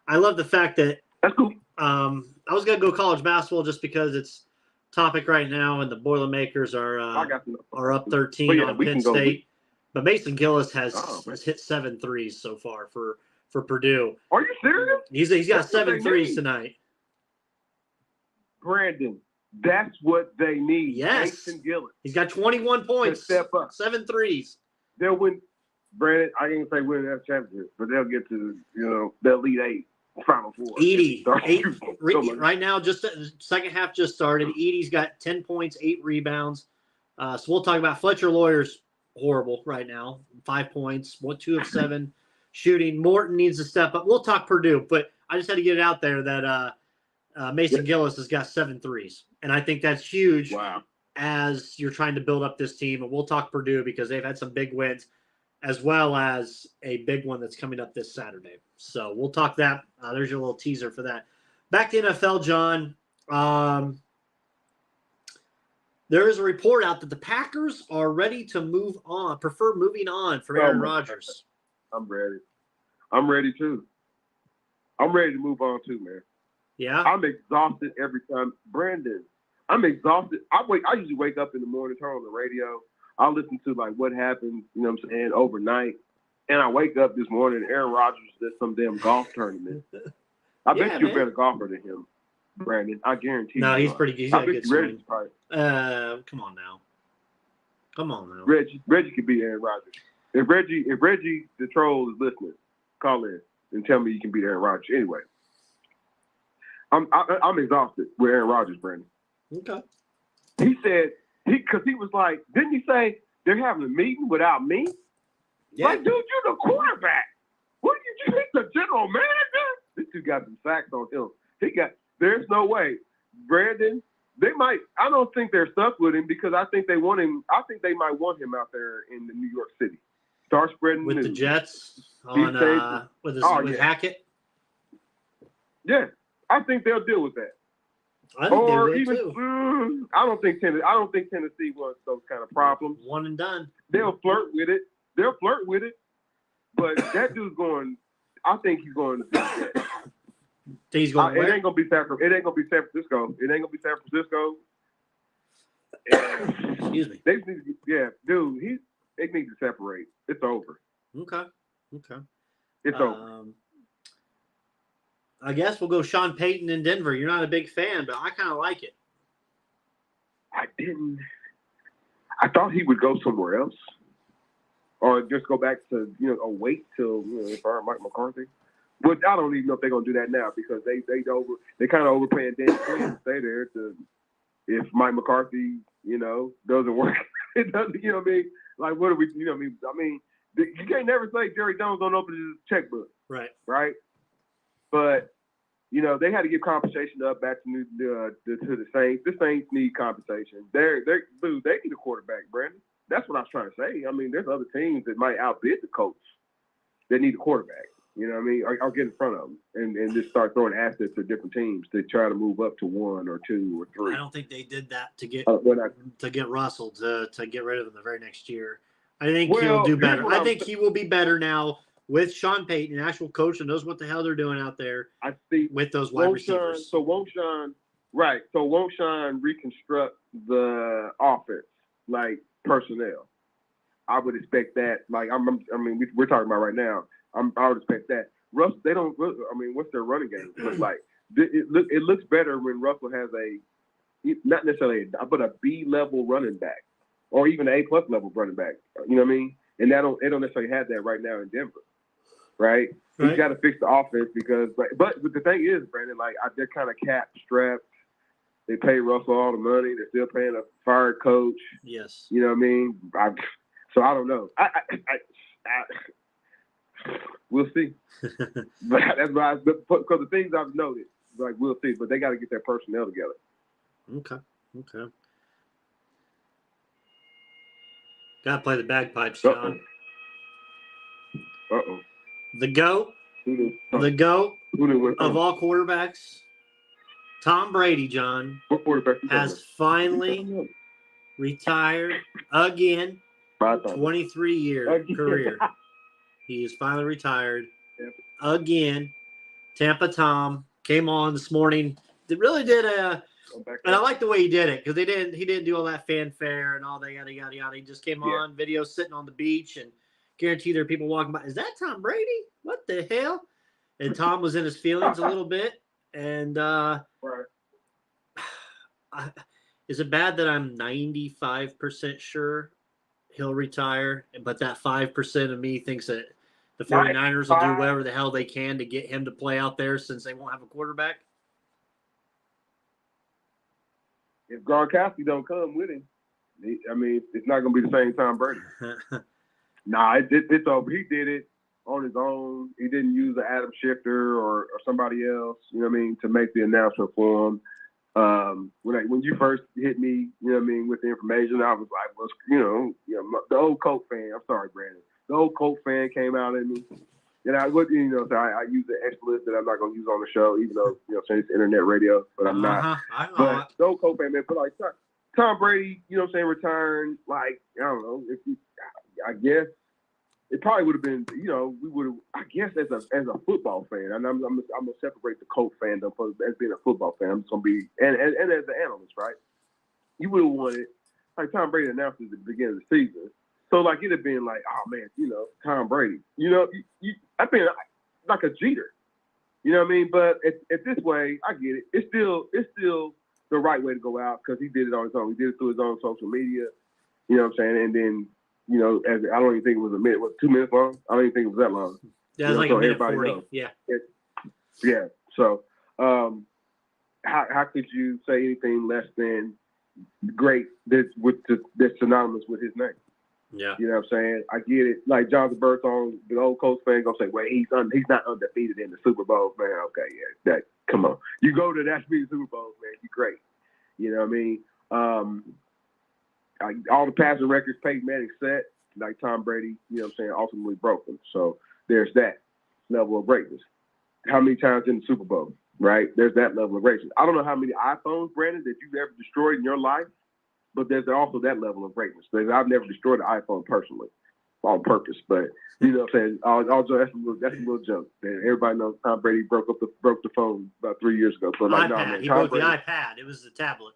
I love the fact that that's cool. I was going to go college basketball just because it's topic right now, and the Boilermakers are up 13 on Penn State. But Mason Gillis has hit 7 threes so far for Purdue. Are you serious? He's got 7 threes tonight. Brandon, that's what they need. Yes. Mason Gillis. He's got 21 points. To step up. 7 threes. They'll win. Brandon, I didn't say win that championship, but they'll get to the Elite Eight, Final Four. Right now, just the second half just started. Edey's got 10 points, 8 rebounds. So we'll talk about Fletcher Lawyer's horrible right now. 5 points, 2 of 7 shooting. Morton needs to step up. We'll talk Purdue, but I just had to get it out there that Mason Gillis has got 7 threes, and I think that's huge. Wow. As you're trying to build up this team, and we'll talk Purdue because they've had some big wins, as well as a big one that's coming up this Saturday. So we'll talk that. There's your little teaser for that. Back to NFL, John. There is a report out that the Packers are ready to prefer moving on from Aaron Rodgers. I'm ready. I'm ready too. I'm ready to move on too, man. Yeah. I'm exhausted every time. Brandon, I'm exhausted. I usually wake up in the morning, turn on the radio. I listen to what happened, overnight. And I wake up this morning and Aaron Rodgers is at some damn golf tournament. I bet you're a better golfer than him, Brandon. I guarantee you. No, he's pretty good. He's got a good swing. Come on now. Reggie could beat Aaron Rodgers. If Reggie the troll is listening, call in and tell me you can beat Aaron Rodgers. Anyway, I'm exhausted with Aaron Rodgers, Brandon. Okay. He said because he was like, didn't you say they're having a meeting without me? Yeah. Like, dude, you're the quarterback. What did you think, the general manager? This dude got some sacks on him. There's no way. Brandon, I don't think they're stuck with him because I think they want him. I think they might want him out there in the New York City. Start spreading with news. the Jets on with Hackett. Yeah, I think they'll deal with that. I think Or they even, would too. I don't think Tennessee wants those kind of problems. One and done. They'll flirt with it. But that dude's going. I think he's going to do that. Think he's going It ain't gonna be San Francisco. Excuse me. They need to separate. It's over. Okay. It's over. I guess we'll go Sean Payton in Denver. You're not a big fan, but I kind of like it. I thought he would go somewhere else, or just go back to wait till fire Mike McCarthy. But I don't even know if they're gonna do that now because they kind of overpaying Dan Quinn to stay there to if Mike McCarthy doesn't work. It doesn't. You know what I mean? Like what are we? You know what I mean? You can't never say Jerry Jones don't open his checkbook. Right. But they had to give compensation up back to the Saints. The Saints need compensation. They need a quarterback, Brandon. That's what I was trying to say. I mean, there's other teams that might outbid the coach that need a quarterback. You know what I mean? I'll get in front of them and just start throwing assets to different teams to try to move up to 1 or 2 or 3. I don't think they did that to get Russell to get rid of him the very next year. I think he'll do better. I think he will be better now with Sean Payton, an actual coach that knows what the hell they're doing out there. I see with those wide receivers. Won't Sean reconstruct the offense like personnel? I would expect that. Like we're talking about right now. I would expect that. Russ, they don't. I mean, what's their running game look like? It looks better when Russell has not necessarily but a B level running back, or even an A+ level running back. You know what I mean? And they don't necessarily have that right now in Denver, right? He's got to fix the offense but the thing is, Brandon, like they're kind of capped, strapped. They pay Russell all the money. They're still paying a fired coach. Yes. You know what I mean? So I don't know. We'll see. But that's why, because the things I've noted, like we'll see. But they got to get their personnel together. Okay. Got to play the bagpipes, John. Uh-oh. The GOAT of all quarterbacks, Tom Brady, John, has finally retired again. 23-year career. He is finally retired again. Tampa Tom came on this morning. It really did and I like the way he did it because he didn't do all that fanfare and all that yada yada yada. He just came on video sitting on the beach and guarantee there are people walking by. Is that Tom Brady? What the hell? And Tom was in his feelings a little bit. And is it bad that I'm 95% sure he'll retire, but that 5% of me thinks that the 49ers will do whatever the hell they can to get him to play out there since they won't have a quarterback? If Gronkowski don't come with him, it's not going to be the same Tom Brady. It's over. He did it on his own. He didn't use an Adam Schefter or somebody else, to make the announcement for him. When you first hit me, with the information, I was like, the old Colt fan. I'm sorry, Brandon. The old Colt fan came out at me, and I would, so I use the expletive that I'm not gonna use on the show, even though saying it's internet radio, but I'm not. But the old Colt fan, man, but like Tom Brady, retiring, like I don't know, I guess it probably would have been, we would have, I guess as a football fan, and I'm gonna separate the Colt fandom as being a football fan. I'm just gonna be and as an analyst, right? You would have wanted, like Tom Brady announced at the beginning of the season, so like it'd have been like, oh man, Tom Brady, I've been like a Jeter, you know what I mean? But at this way, I get it. It's still the right way to go out because he did it on his own. He did it through his own social media, you know what I'm saying? And then. As I don't even think it was a minute. What, 2 minutes long? I don't even think it was that long. Yeah, it was like a minute 40. Knows. Yeah. Yeah. So, how could you say anything less than great that's synonymous with his name? Yeah. You know what I'm saying? I get it. Like Jonathan Birdsong, the old Colts fan, gonna say, "Well, he's not undefeated in the Super Bowl, man." Okay, yeah. Come on. You go to that Super Bowl, man. You're great. You know what I mean? All the passing records Peyton Manning set. like Tom Brady, you know what I'm saying, ultimately broke them. So there's that level of greatness. How many times in the Super Bowl, right? There's that level of greatness. I don't know how many iPhones, Brandon, that you've ever destroyed in your life, but there's also that level of greatness. Because I've never destroyed an iPhone personally on purpose, but you know what I'm saying? That's a little joke. Man. Everybody knows Tom Brady broke the phone about 3 years ago. So like, iPad. no, man. He Tom broke Brady, the iPad. It was the tablet.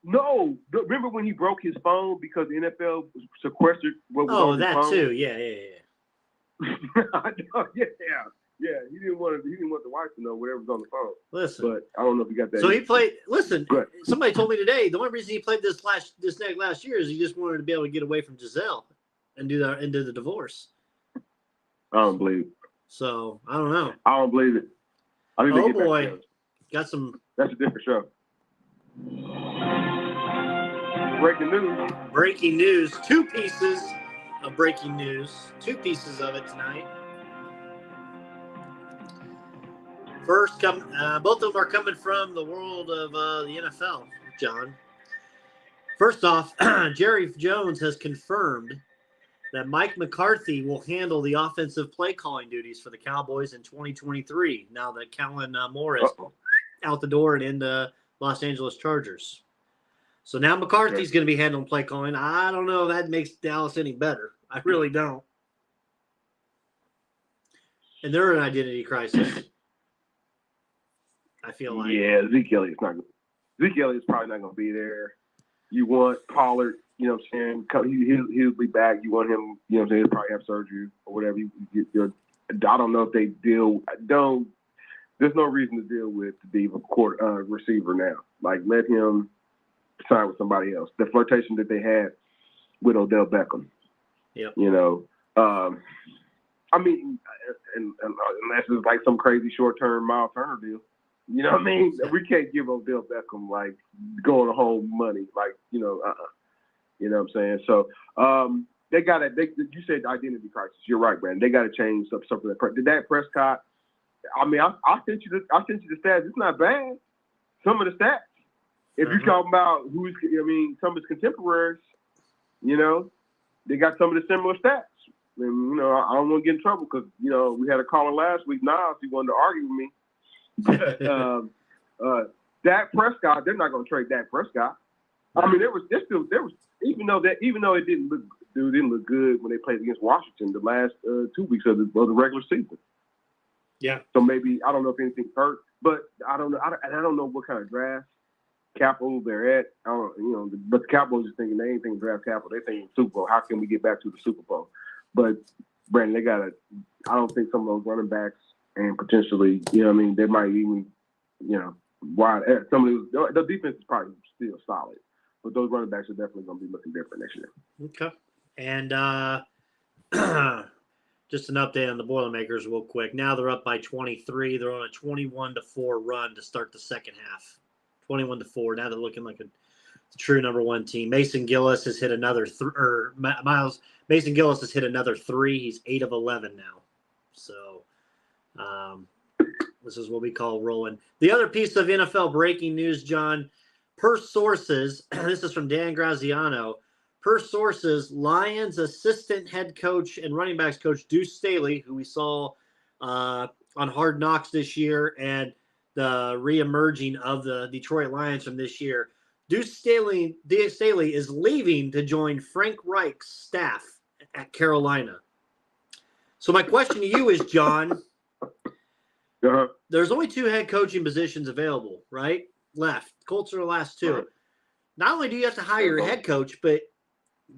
No. Remember when he broke his phone because the NFL sequestered what was on his phone? Oh, that too. Yeah. I know, yeah. He didn't want the wife to know whatever was on the phone. Listen, but I don't know if he got that. So he played. Listen, Good. Somebody told me today the only reason he played this last year is he just wanted to be able to get away from Giselle and do the divorce. I don't believe it. So I don't know. I don't believe it. I think oh boy, got some. That's a different show. Breaking news. Breaking news. 2 pieces of breaking news. 2 pieces of it tonight. First, both of them are coming from the world of the NFL, John. First off, Jerry Jones has confirmed that Mike McCarthy will handle the offensive play calling duties for the Cowboys in 2023, now that Kellen Moore is out the door and in the Los Angeles Chargers. So now McCarthy's going to be handling play calling. I don't know if that makes Dallas any better. I really don't. And they're in an identity crisis. I feel like. Yeah, Zeke Elliott's probably not going to be there. You want Pollard, you know what I'm saying? He'll be back. You want him, you know what I'm saying? He'll probably have surgery or whatever. I don't know if they there's no reason to deal with the receiver now. Like, let him sign with somebody else. The flirtation that they had with Odell Beckham. Yep. You know, I mean, unless it's like some crazy short-term Miles Turner deal. You know what I mean? We can't give Odell Beckham like going home money, like you know what I'm saying. So they got to. You said identity crisis. You're right, Brandon. They got to change something. Did that Prescott? I mean, I sent you the stats. It's not bad. Some of the stats. If you're talking about some of his contemporaries, you know, they got some of the similar stats. And, you know, I don't want to get in trouble because you know we had a caller last week. Nas, he wanted to argue with me. Dak Prescott, they're not going to trade Dak Prescott. I mean, there was even though it didn't look good when they played against Washington the last 2 weeks of the regular season. Yeah. So maybe I don't know if anything hurt, but I don't know. I don't know what kind of draft capital they're at. I don't, you know, but the Cowboys are thinking they ain't thinking draft capital. They thinking Super Bowl. How can we get back to the Super Bowl? But Brandon, they got to. I don't think some of those running backs. And potentially, you know what I mean, they might even, you know, some of the defense is probably still solid. But those running backs are definitely going to be looking different next year. Okay. And just an update on the Boilermakers real quick. Now they're up by 23. They're on a 21-4 run to start the second half. 21-4. Now they're looking like a true number 1 team. Mason Gillis has hit another Mason Gillis has hit another 3. He's 8 of 11 now. So this is what we call rolling. The other piece of NFL breaking news, John, per sources, this is from Dan Graziano. Per sources, Lions assistant head coach and running backs coach Deuce Staley, who we saw on Hard Knocks this year, and the reemerging of the Detroit Lions from this year. Deuce Staley is leaving to join Frank Reich's staff at Carolina. So my question to you is, John, there's only 2 head coaching positions available, right? Left. Colts are the last 2. Right. Not only do you have to hire your head coach, but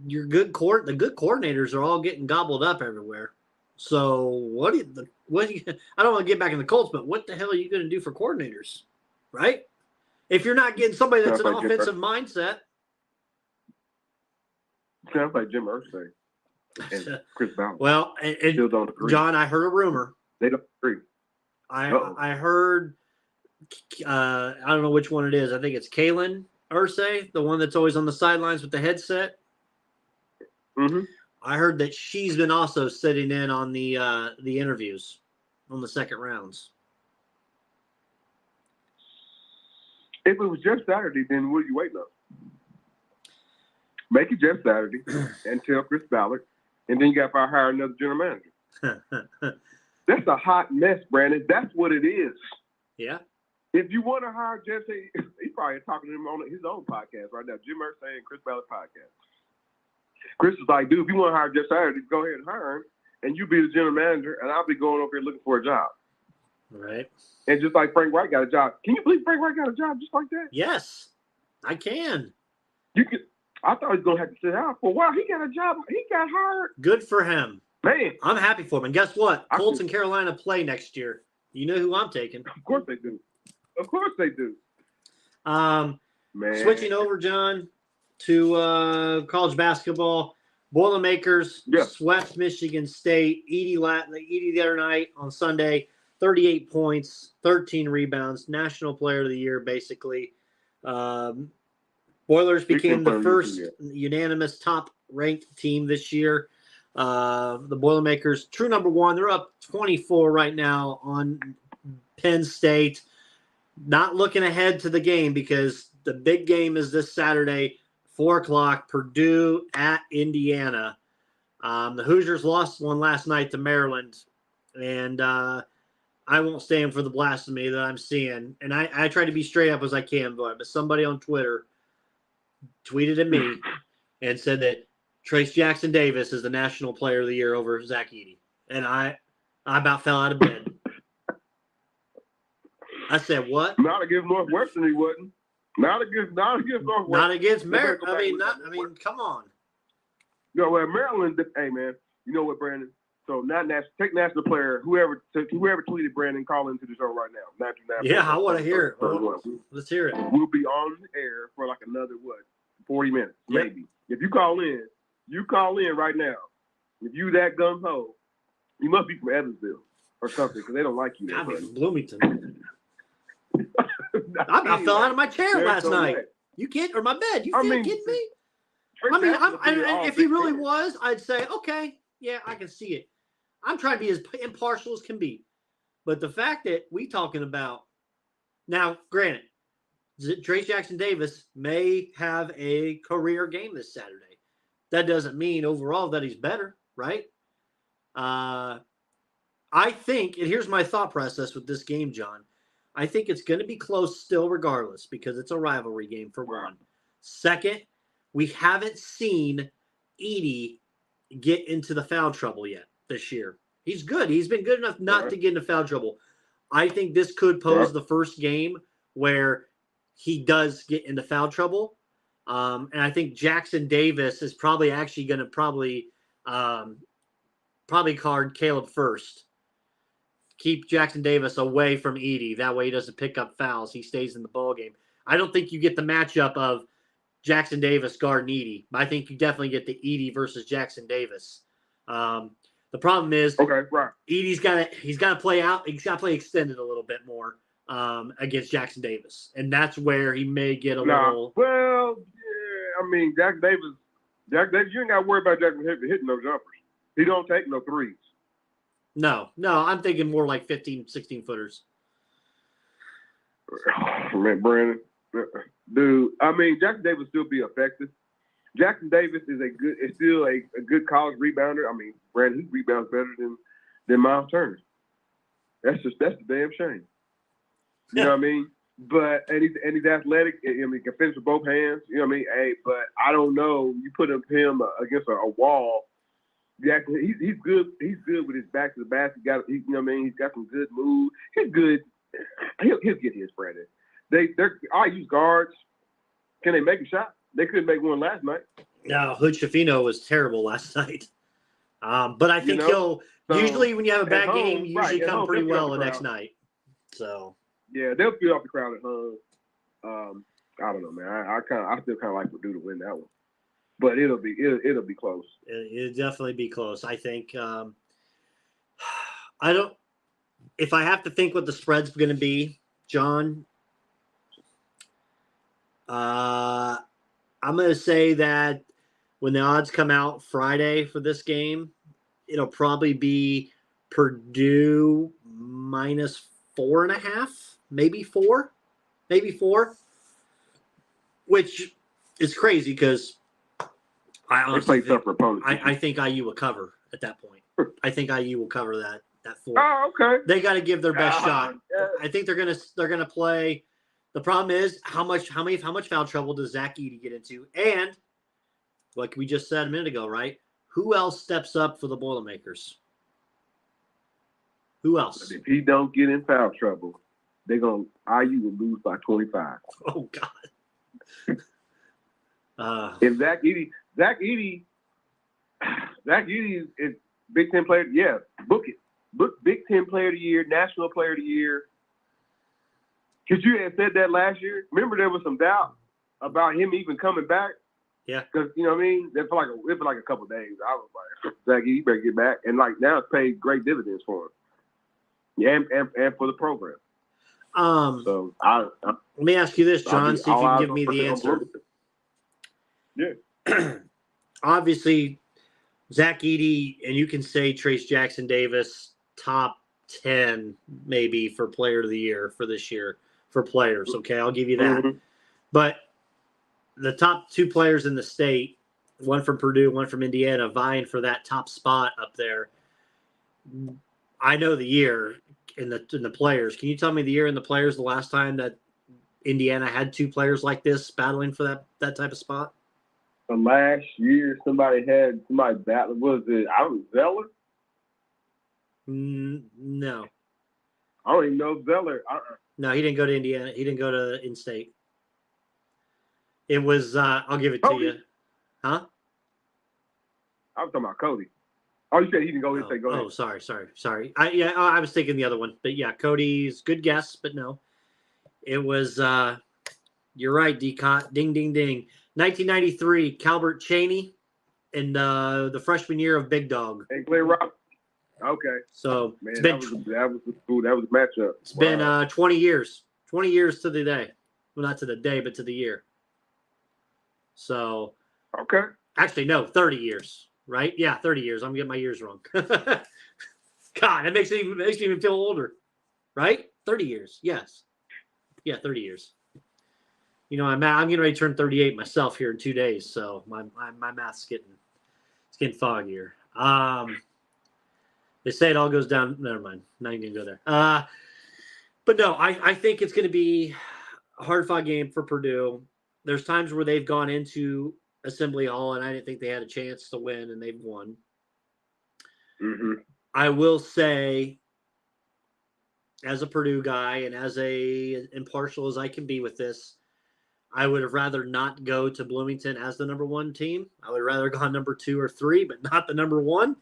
the good coordinators are all getting gobbled up everywhere. So I don't want to get back in the Colts, but what the hell are you going to do for coordinators, right? If you're not getting somebody that's an offensive mindset. Sounds like Jim Irsay and Chris Ballard. Well, and don't agree. John, I heard a rumor. They don't agree. I heard, I don't know which one it is. I think it's Kalen Irsay, the one that's always on the sidelines with the headset. Mm-hmm. I heard that she's been also sitting in on the interviews on the second rounds. If it was just Saturday, then what are you waiting on? Make it Jeff Saturday and tell Chris Ballard, and then you got to hire another general manager. That's a hot mess, Brandon. That's what it is. Yeah. If you want to hire Jeff, he's probably talking to him on his own podcast right now, Jim Irsay and Chris Ballard podcast. Chris is like, dude, if you want to hire Jeff Saturday, go ahead and hire him, and you be the general manager, and I'll be going over here looking for a job. Right. And just like Frank Wright got a job. Can you believe Frank Wright got a job just like that? Yes, I can. I thought he was going to have to sit down for a while. He got a job. He got hired. Good for him. Man. I'm happy for him. And guess what? Colts and Carolina play next year. You know who I'm taking. Of course they do. Of course they do. Man. Switching over, John, to college basketball. Boilermakers swept Michigan State. Edie the other night on Sunday, 38 points, 13 rebounds, national player of the year, basically. Boilers became the first unanimous top-ranked team this year. The Boilermakers, true number one. They're up 24 right now on Penn State. Not looking ahead to the game because the big game is this Saturday, 4 o'clock, Purdue at Indiana. The Hoosiers lost one last night to Maryland, and I won't stand for the blasphemy that I'm seeing. And I try to be straight up as I can, but somebody on Twitter tweeted at me and said that Trace Jackson Davis is the national player of the year over Zach Edey. And I about fell out of bed. I said, what? Not against Northwestern, he wasn't. Not against Northwestern. Not against Maryland. Come on. No, well, Maryland. Hey, man. You know what, Brandon? So take national player. Whoever tweeted Brandon, call into the show right now. 99. Yeah, I want to hear it. Let's hear it. We'll be on the air for like another 40 minutes, maybe. If you call in right now. If you that gung ho, you must be from Evansville or something because they don't like you. I'm from Bloomington. I fell out of my chair last night. You can't, or my bed. You can't get me. If he really was, I'd say, okay, yeah, I can see it. I'm trying to be as impartial as can be. But the fact that we talking about now, granted, Trace Jackson Davis may have a career game this Saturday. That doesn't mean overall that he's better, right? I think, and here's my thought process with this game, John. I think it's going to be close still regardless because it's a rivalry game for one. Second, we haven't seen Edey get into the foul trouble yet this year. He's good. He's been good enough not to get into foul trouble. I think this could pose the first game where he does get into foul trouble. And I think Jackson Davis is probably actually going to probably card Caleb first. Keep Jackson Davis away from Edey. That way he doesn't pick up fouls. He stays in the ball game. I don't think you get the matchup of Jackson Davis guarding Edey. But I think you definitely get the Edey versus Jackson Davis. The problem is Edey's got to play out. He's got to play extended a little bit more against Jackson Davis, and that's where he may get a little. Well, yeah, I mean Jack Davis, you ain't got to worry about Jackson hitting no jumpers. He don't take no threes. No, I'm thinking more like 15, 16 footers. Man, Brandon, dude, I mean Jackson Davis still be effective. Jackson Davis is still a good college rebounder. I mean, Brandon, he rebounds better than Miles Turner. That's a damn shame. You know what I mean? But and he's athletic. I mean, he can finish with both hands. You know what I mean? Hey, but I don't know. You put him against a wall. Jackson, he's good. He's good with his back to the basket. You know what I mean? He's got some good moves. He's good. He'll get his, Brandon. I use guards. Can they make a shot? They couldn't make one last night. No, Hood Schifino was terrible last night. But I think usually when you have a bad game, you usually come pretty well the next night. So yeah, they'll feel off the crowd at home. I don't know, man. I still kind of like Purdue to win that one, but it'll be close. It'll definitely be close. I think. I don't. If I have to think what the spread's going to be, John, I'm going to say that when the odds come out Friday for this game, it'll probably be Purdue minus 4.5, maybe 4, which is crazy because I They honestly play tougher opponents. I think IU will cover at that point. I think IU will cover that 4. Oh, okay. They got to give their best shot. Yeah. I think they're gonna play. The problem is how much foul trouble does Zach Edey get into? And like we just said a minute ago, right? Who else steps up for the Boilermakers? Who else? If he don't get in foul trouble, IU will lose by 25. Oh God. If Zach Edey is Big Ten player, yeah, book it. Book Big Ten Player of the Year, National Player of the Year. Because you had said that last year. Remember, there was some doubt about him even coming back. Yeah. Because you know what I mean. For like a couple of days, I was like, Zach Edey, you better get back. And like now, it's paid great dividends for him. Yeah, and for the program. So let me ask you this, John. See if you can give me the answer. Yeah. Obviously, Zach Edey, and you can say Trace Jackson Davis, top 10 maybe for Player of the Year for this year for players. Okay, I'll give you that. Mm-hmm. But the top 2 players in the state, one from Purdue, one from Indiana, vying for that top spot up there. I know the year in the players. Can you tell me the year in the players the last time that Indiana had 2 players like this battling for that type of spot? Last year, somebody battling. Was it? I was Zeller. No. I don't even know Zeller. No, he didn't go to Indiana. He didn't go to in-state. It was. I'll give it to Cody. you. Huh? I was talking about Cody. Oh, you said he didn't go in-state. Go ahead. Sorry. I was thinking the other one, but yeah, Cody's good guess, but no, it was. You're right, D-Cot. Ding, ding, ding. 1993, Calbert Chaney, in the freshman year of Big Dog. And Glenn Rock. Okay. So Man, it's been that was a matchup. It's been 20 years. 20 years to the day. Well, not to the day, but to the year. So. Okay. Actually, no, 30 years. Right? Yeah, 30 years. I'm getting my years wrong. God, it makes me even feel older. Right? 30 years. Yes. Yeah, 30 years. You know, I'm getting ready to turn 38 myself here in 2 days, so my math's getting foggier. They say it all goes down. Never mind. Not even gonna go there. But no, I think it's going to be a hard-fought game for Purdue. There's times where they've gone into Assembly Hall, and I didn't think they had a chance to win, and they've won. Mm-hmm. I will say, as a Purdue guy and as impartial as I can be with this, I would have rather not go to Bloomington as the number 1 team. I would rather gone number 2 or 3, but not the number 1,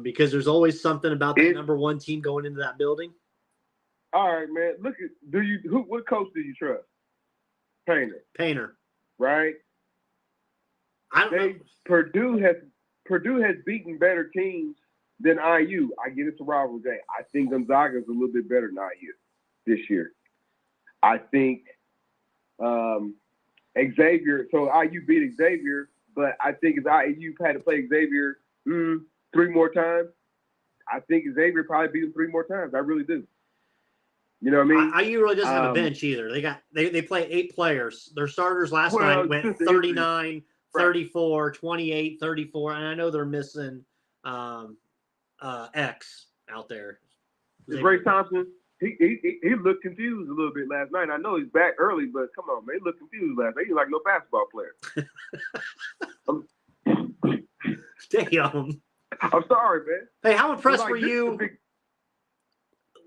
because there's always something about the number 1 team going into that building. All right, man. Look at what coach do you trust? Painter. Right. I don't know. Purdue has beaten better teams than IU. I get it's a rivalry game. I think Gonzaga is a little bit better than IU this year. I think Xavier. So IU beat Xavier, but I think if IU had to play Xavier 3 more times, I think Xavier probably beat them 3 more times. I really do. You know what I mean? IU really doesn't have a bench either. They play 8 players. Their starters last night went 39, 34, 28, 34, and I know they're missing X out there. Ray Thompson, he looked confused a little bit last night. I know he's back early, but come on, man, he looked confused last night. He's like no basketball player. Damn. I'm sorry, man. Hey, how impressed were you?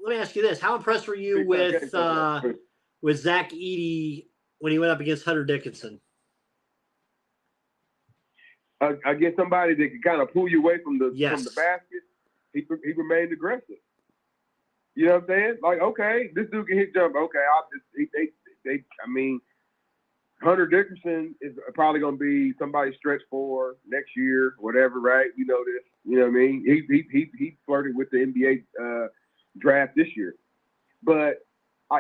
Let me ask you this: how impressed were you with Zach Edey when he went up against Hunter Dickinson? Against somebody that could kind of pull you away from the basket, he remained aggressive. You know what I'm saying? Like, okay, this dude can hit jump. Okay, Hunter Dickinson is probably going to be somebody stretched for next year, whatever, right? You know this. You know what I mean? He flirted with the NBA draft this year, but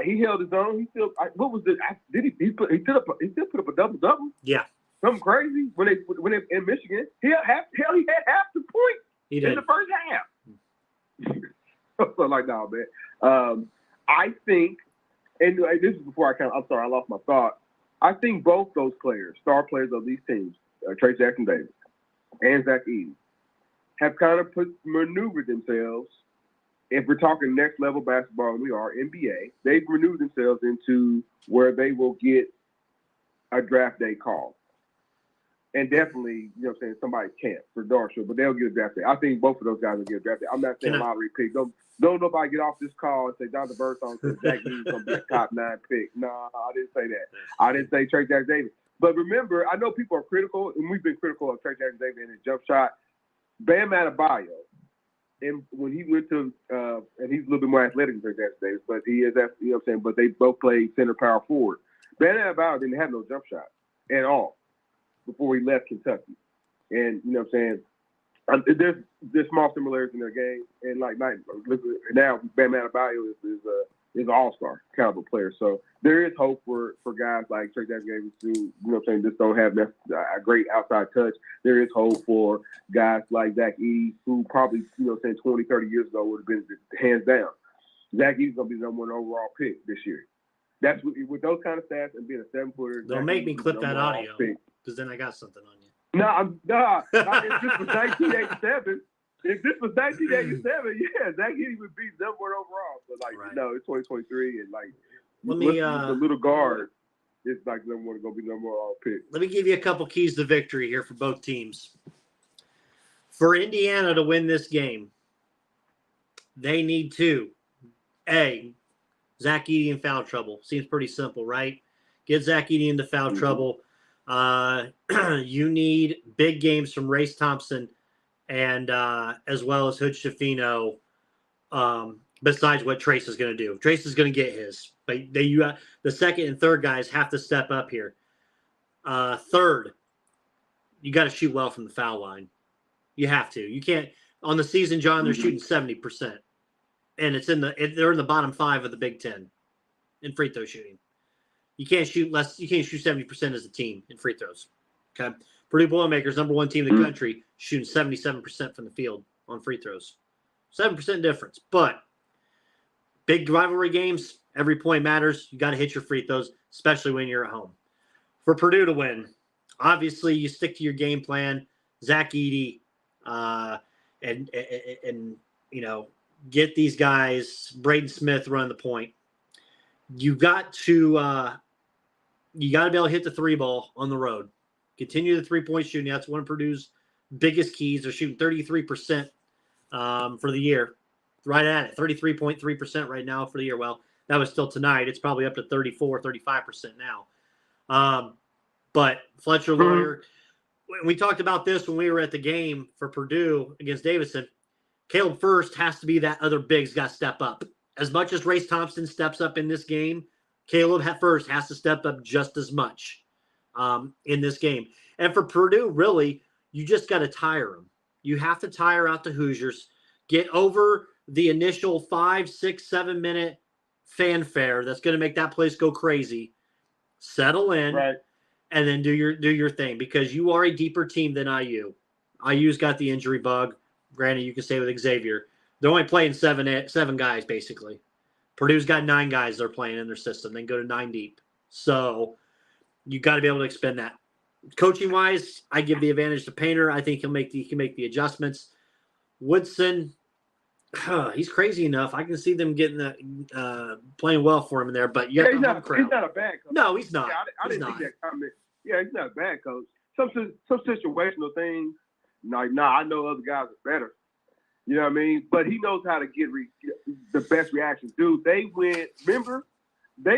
he held his own. He still what was he still put up a double-double? Yeah. Something crazy when they in Michigan. He had half the point in the first half. So like, no, man. I think, and this is before I'm sorry, I lost my thought. I think both those players, star players of these teams, Trey Jackson Davis and Zach Edey, have kind of maneuvered themselves. If we're talking next level basketball, and we are NBA, they've maneuvered themselves into where they will get a draft day call. And definitely, you know what I'm saying, somebody can't for darn sure, but they'll get a draft day. I think both of those guys will get a draft day. I'm not saying lottery pick. Don't nobody get off this call and say Jonathan Birdsong said Zach Edey's going to be a top 9 pick. No, I didn't say that. I didn't say Trey Jackson Davis. But remember, I know people are critical, and we've been critical of Trey Jackson Davis and his jump shot. Bam Adebayo, and when he went to, and he's a little bit more athletic than Trey Jackson Davis, but he is, you know what I'm saying, but they both played center power forward. Bam Adebayo didn't have no jump shot at all before he left Kentucky. And, you know what I'm saying, there's small similarities in their game. And now Bam Adebayo is an all-star caliber player. So there is hope for guys like Trey Jackson Davis who, you know what I'm saying, just don't have a great outside touch. There is hope for guys like Zach Edey who probably, you know what I'm saying, 20, 30 years ago would have been hands down. Zach Edey's going to be the number 1 overall pick this year. That's with those kind of stats and being a 7-footer. Don't make me clip that audio because then I got something on you. No, if this was 1987, yeah, Zach Edey would be number 1 overall. But no, it's 2023, and the little guard is number 1 going to be number 1 overall pick. Let me give you a couple keys to victory here for both teams. For Indiana to win this game, they need to Zach Edey in foul trouble. Seems pretty simple, right? Get Zach Edey into foul trouble. You need big games from Race Thompson and as well as Hood Schifino, besides what Trace is going to do. Trace is going to get his. But the second and third guys have to step up here. Third, you got to shoot well from the foul line. You have to. You can't – on the season, John, they're shooting 70%. And they're in the bottom 5 of the Big Ten in free throw shooting. You can't shoot 70% as a team in free throws. Okay. Purdue Boilermakers, number 1 team in the country, shooting 77% from the field on free throws. 7% difference. But big rivalry games, every point matters. You got to hit your free throws, especially when you're at home. For Purdue to win, obviously you stick to your game plan. Zach Edey, and you know, get these guys, Braden Smith, run the point. You got to be able to hit the 3 ball on the road. Continue the 3-point shooting. That's one of Purdue's biggest keys. They're shooting 33% for the year. Right at it. 33.3% right now for the year. Well, that was still tonight. It's probably up to 34, 35% now. But Fletcher Lawyer, we talked about this when we were at the game for Purdue against Davidson. Caleb First has to be that other big's got to step up. As much as Race Thompson steps up in this game, Caleb First has to step up just as much in this game. And for Purdue, really, you just got to tire them. You have to tire out the Hoosiers, get over the initial 5, 6, 7 minute fanfare that's going to make that place go crazy. Settle in, and then do your thing, because you are a deeper team than IU. IU's got the injury bug. Granted, you can say with Xavier, they're only playing seven guys basically. Purdue's got 9 guys they're playing in their system. They can go to 9 deep. So you got to be able to expend that. Coaching wise, I give the advantage to Painter. I think he can make the adjustments. Woodson, he's crazy enough. I can see them getting that playing well for him in there. But he's not a bad coach. No, he's not. Yeah, I didn't think that comment. Yeah, he's not a bad coach. Some situational things. I know other guys are better. You know what I mean? But he knows how to get the best reactions. Dude, they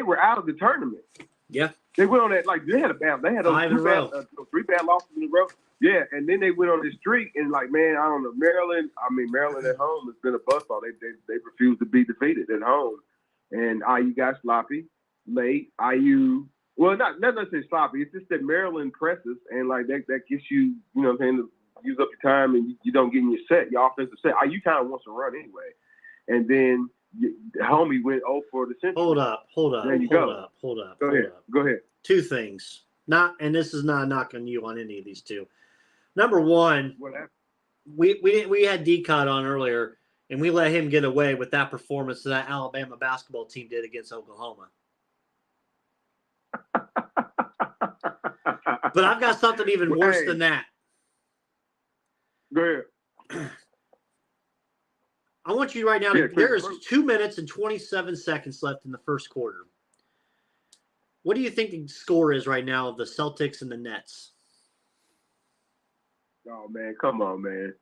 were out of the tournament. Yeah. They went on that, they had 3 bad losses in a row. Yeah, and then they went on this streak, and man, I don't know, Maryland at home has been a buzzsaw. They refuse to be defeated at home. And IU got sloppy late. IU, well, not necessarily sloppy. It's just that Maryland presses, and that gets you, you know what I'm saying, to use up your time, and you don't get in your set, your offensive set. IU kind of wants to run anyway. And then homie went 0 for the century. Hold up. There you go. Hold up. Go ahead. 2 things. And this is not knocking you on any of these 2. Number 1, we had D-Cod on earlier, and we let him get away with that performance that Alabama basketball team did against Oklahoma. But I've got something even worse than that. Go ahead. I want you right now. There is 2 minutes and 27 seconds left in the first quarter. What do you think the score is right now of the Celtics and the Nets? Oh, man. Come on, man.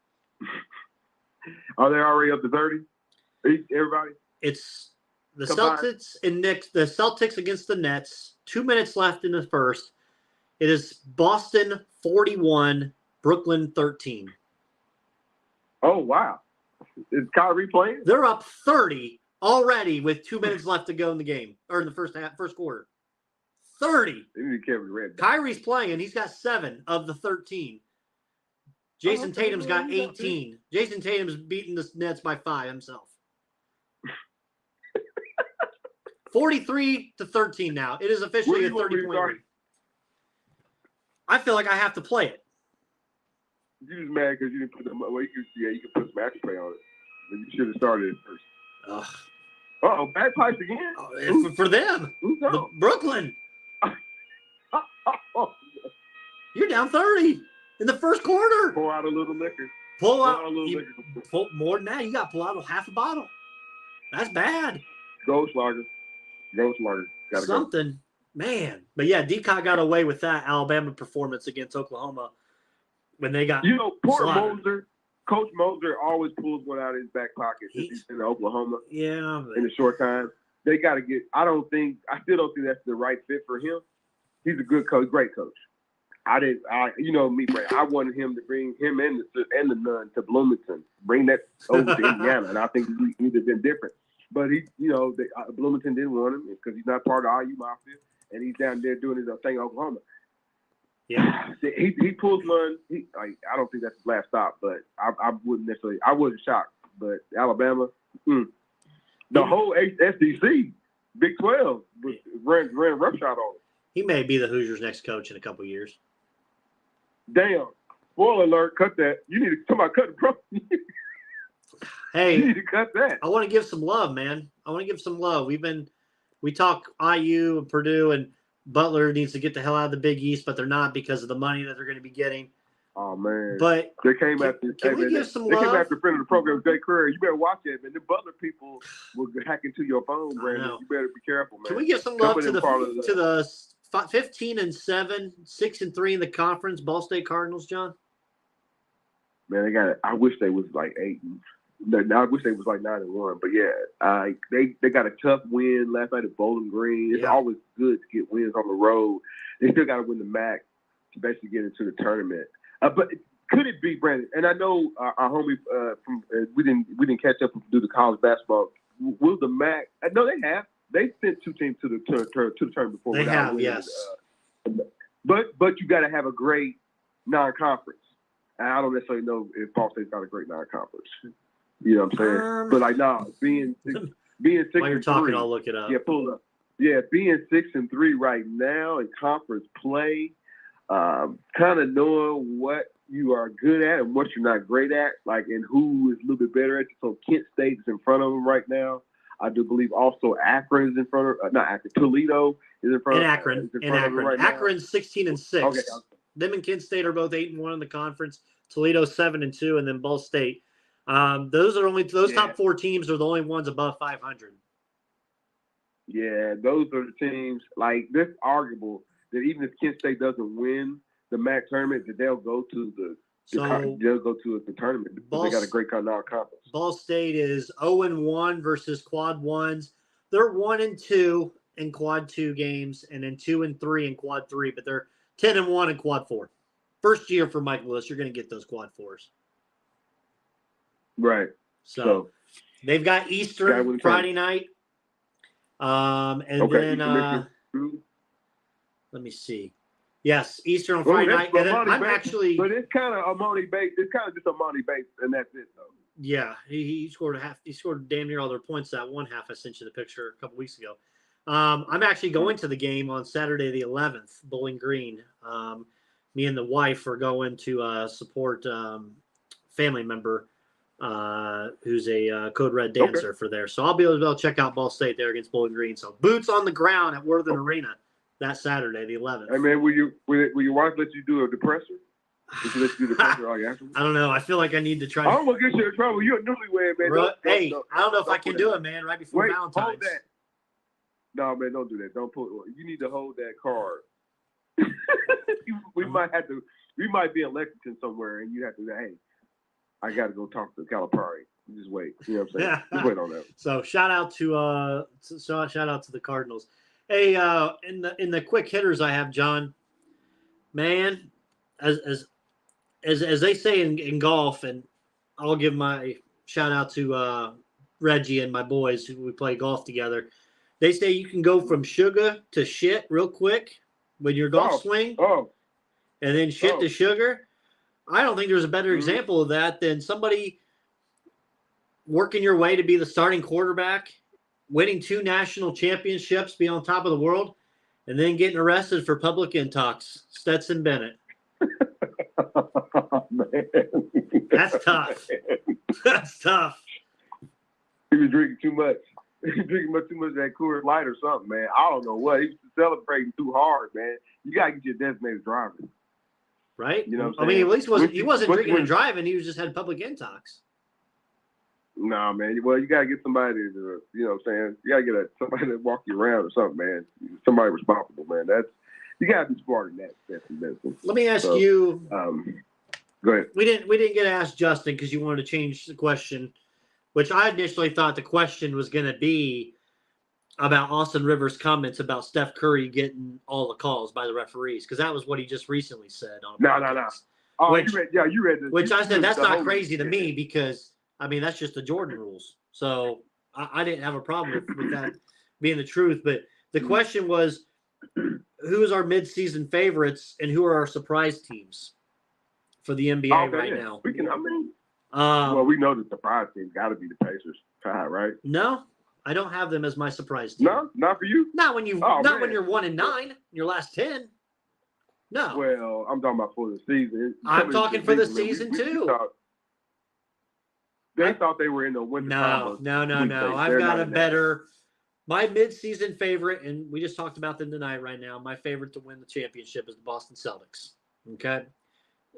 Are they already up to 30? Everybody? It's the Combined. Celtics and Knicks. The Celtics against the Nets. 2 minutes left in the first. It is Boston 41, Brooklyn 13. Oh, wow. Is Kyrie playing? They're up 30 already with 2 minutes left to go in the game, or in the first quarter. 30. They need Kevin Red. Kyrie's playing. He's got 7 of the 13. Jason Tatum's got 18. Jason Tatum's beating the Nets by 5 himself. 43-13 now. It is officially a 30-point lead. I feel like I have to play it. You just mad because you didn't put the well, you can put some action play on it. But you should have started it first. Uh-oh, bagpipes again? For them. Brooklyn. You're down 30 in the first quarter. Pour out a little liquor. Pull out a little liquor. Pull more than that. You got to pull out half a bottle. That's bad. Ghost lager. Gotta something. Go. Man. But yeah, D-Cot got away with that Alabama performance against Oklahoma when they got poor Moser. Coach Moser always pulls one out of his back pocket since he's in Oklahoma. Yeah. In a short time. They got to get – I still don't think that's the right fit for him. He's a good coach, great coach. You know me, Brad. I wanted him to bring him and the nun to Bloomington, bring that over to Indiana, and I think he would have been different. But Bloomington didn't want him because he's not part of the IU Mafia, and he's down there doing his thing in Oklahoma. Yeah, he pulls one. I don't think that's his last stop, but I wouldn't necessarily. I wasn't shocked, but Alabama, the whole SEC, Big 12, ran roughshod on him. He may be the Hoosiers' next coach in a couple of years. Damn! Spoiler alert! Cut that. You need to come out, cut the pro. Hey, you need to cut that. I want to give some love, man. I want to give some love. We talk IU and Purdue, and Butler needs to get the hell out of the Big East, but they're not because of the money that they're going to be getting. Oh man! But they came after. Can we give some love? They came after the friend of the program, Jay Curry. You better watch it, man. The Butler people will hack into your phone, Brandon. You better be careful, man. Can we give some love to the 15-7, 6-3 in the conference, Ball State Cardinals, John? Man, they got it. I wish they was like 8. I wish they was like 9-1. But yeah, they got a tough win last night at Bowling Green. It's always good to get wins on the road. They still got to win the MAC to basically get into the tournament. But could it be, Brandon? And I know our homie we didn't catch up to do the college basketball. Will the MAC? No, they have. They sent 2 teams to the tournament before. They have, winning. Yes. But you got to have a great non-conference. And I don't necessarily know if Ball State's got a great non-conference. You know what I'm saying? But being 6 while you're talking, I'll look it up. Yeah, pull it up. Yeah, being 6-3 right now in conference play, kind of knowing what you are good at and what you're not great at, and who is a little bit better at it. So Kent State is in front of them right now. I do believe also Akron is in front of not Akron. Toledo is in front of Akron. Right Akron's 16-6. Okay. Them and Kent State are both 8-1 in the conference. Toledo 7-2, and then Ball State. Those top 4 teams are the only ones above 500. Yeah, those are the teams. It's arguable that even if Kent State doesn't win the MAC tournament, that they'll go to the tournament because they got a great non-conference. Ball State is 0-1 versus quad ones. They're 1-2 in quad 2 games, and then 2-3 in quad 3, but they're 10-1 in quad 4. First year for Mike Lewis, you're going to get those quad 4s. Right. So they've got Eastern Friday night. Then let me see. Yes, Eastern on Friday night. And then I'm actually. But it's kind of a money base. It's kind of just a money base, and that's it, though. Yeah, he scored a half. He scored damn near all their points that one half. I sent you the picture a couple weeks ago. I'm actually going to the game on Saturday the 11th, Bowling Green. Me and the wife are going to support family member who's a Code Red dancer for there. So I'll be able to check out Ball State there against Bowling Green. So boots on the ground at Worthen Arena that Saturday, the 11th. Hey, man, will your wife let you do a depressor? Did she let you do the depressor all afterwards? I don't know. I feel like I need to try. I don't want to get you in trouble. You're a newlywed, man. Hey, I don't know if I can do it, man, right before Valentine's. Hold that. No, man, don't do that. Don't put. You need to hold that card. we might be in Lexington somewhere, and you have to say, hey, I got to go talk to Calipari. You just wait. You know what I'm saying? Just wait on that. So shout out to the Cardinals. Hey, in the quick hitters I have, John, man, as they say in golf, and I'll give my shout out to Reggie and my boys who we play golf together. They say you can go from sugar to shit real quick with your golf swing, and then shit to sugar. I don't think there's a better example of that than somebody working your way to be the starting quarterback, winning 2 national championships, being on top of the world, and then getting arrested for public intox. Stetson Bennett. Man. That's tough. That's tough. He was drinking too much. He was drinking too much of that Coors Light or something, man. I don't know what. He was celebrating too hard, man. You got to get your designated driver. Right? You know what I'm saying? I mean, at least he wasn't drinking and driving. He was just had public intox. Nah, man. Well, you got to get somebody to, you know what I'm saying? You got to get somebody to walk you around or something, man. Somebody responsible, man. You got to be smarter than that. Let me ask you. Go ahead. We didn't get to ask Justin because you wanted to change the question, which I initially thought the question was going to be about Austin Rivers' comments about Steph Curry getting all the calls by the referees, because that was what he just recently said on a podcast. No. Oh, you read this. Which I said that's not crazy to me because, I mean, that's just the Jordan rules. So I didn't have a problem with that being the truth. But the question was, who's our midseason favorites and who are our surprise teams for the NBA right now? Well, we know the surprise team got to be the Pacers, right? No, I don't have them as my surprise team. No, not for you. Not when when you're 1-9, your last 10. No. Well, I'm talking about for the season. I'm talking for the season too. They thought they were in the winter. No. I've got a better. My midseason favorite, and we just talked about them tonight. Right now, my favorite to win the championship is the Boston Celtics. Okay.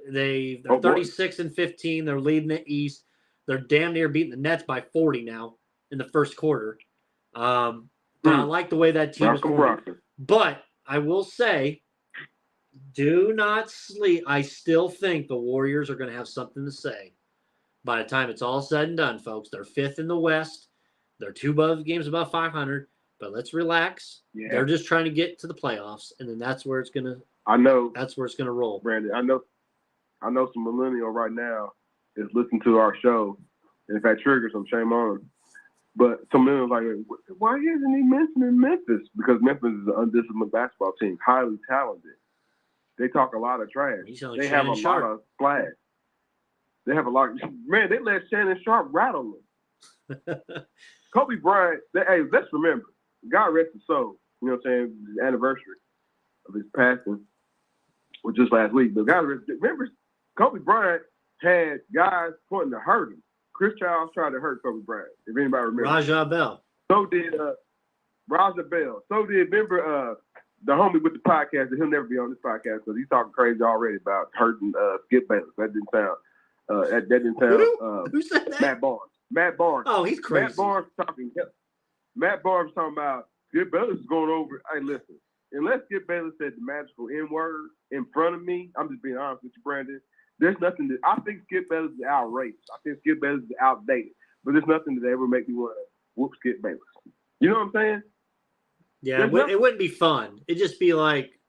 They're 36-15. They're leading the East. They're damn near beating the Nets by 40 now in the first quarter. But I like the way that team is playing. But I will say, do not sleep. I still think the Warriors are going to have something to say by the time it's all said and done, folks. They're 5th in the West. They're 2 games above 500. But let's relax. Yeah. They're just trying to get to the playoffs, and then that's where it's going to. I know. That's where it's going to roll. Brandon, I know some millennial right now is listening to our show, and if that triggers them, shame on them. But some millennials like, why isn't he mentioning Memphis? Because Memphis is an undisciplined basketball team, highly talented. They talk a lot of trash. They have a lot of flags. They have a lot. Man, they let Shannon Sharp rattle them. Kobe Bryant. Hey, let's remember. God rest his soul. You know what I'm saying? The anniversary of his passing was just last week. But God rest. Remember, Kobe Bryant had guys pointing to hurt him. Chris Childs tried to hurt Kobe Bryant, if anybody remembers. Raja Bell. So did Raja Bell. So did, remember, the homie with the podcast, that he'll never be on this podcast because he's talking crazy already about hurting Skip Bayless. That didn't sound. That didn't sound. Who said that? Matt Barnes. Oh, he's crazy. Matt Barnes talking about Skip Bayless is going over. Hey, listen. Unless Skip Bayless said the magical N-word in front of me, I'm just being honest with you, Brandon. There's nothing that I think Skip Bayless is outrageous. I think Skip Bayless is outdated. But there's nothing that ever make me want to whoop Skip Bayless. You know what I'm saying? Yeah, it wouldn't be fun. It'd just be like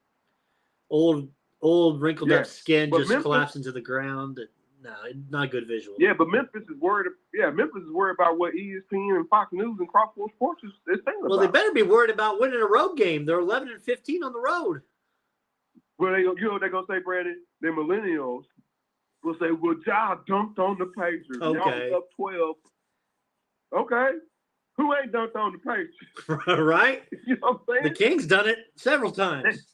old wrinkled up skin just collapsing to the ground. No, not a good visual. Yeah, but Memphis is worried about what ESPN and Fox News and Crossroads Sports is saying about. Well, they better be worried about winning a road game. They're 11-15 on the road. Well, you know what they're gonna say, Brandon? The millennials will say, "Well, Ja dunked on the Pacers. Okay. Y'all was up 12. Okay. Who ain't dunked on the Pacers? Right? You know what I'm saying? The Kings done it several times.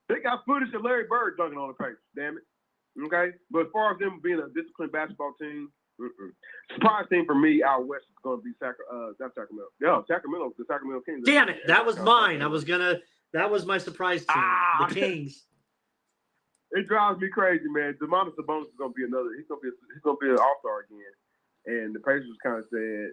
They got footage of Larry Bird dunking on the Pacers. Damn it. Okay, but as far as them being a disciplined basketball team, surprise team for me out west is going to be Sacramento. The Sacramento Kings. Damn it, that was mine. I was gonna That was my surprise team, the Kings. It drives me crazy, man. Domantas Sabonis is gonna be another. He's gonna be an all-star again. And the Pacers kind of said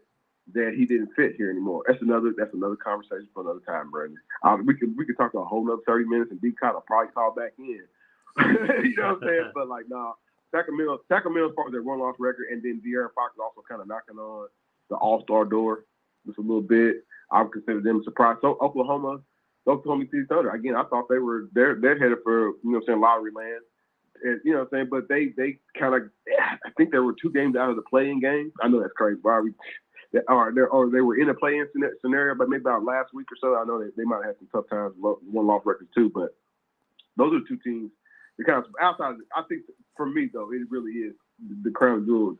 that he didn't fit here anymore. That's another conversation for another time, Brandon. We could talk a whole nother 30 minutes, and D-Cott will probably call back in. You know what I'm saying? But like, nah, Sacramento's part of their one-loss record, and then De'Aaron Fox is also kind of knocking on the all-star door just a little bit. I would consider them a surprise. So Oklahoma City Thunder. Again, I thought they're headed for, you know what I'm saying, lottery land. And, you know what I'm saying? But they kind of, I think there were 2 games out of the play-in game. I know that's crazy. Or they were in a play-in scenario, but maybe about last week or so. I know they might have had some tough times, one-loss records too. But those are 2 teams. They're kind of outside. I think for me though, it really is the crown jewel.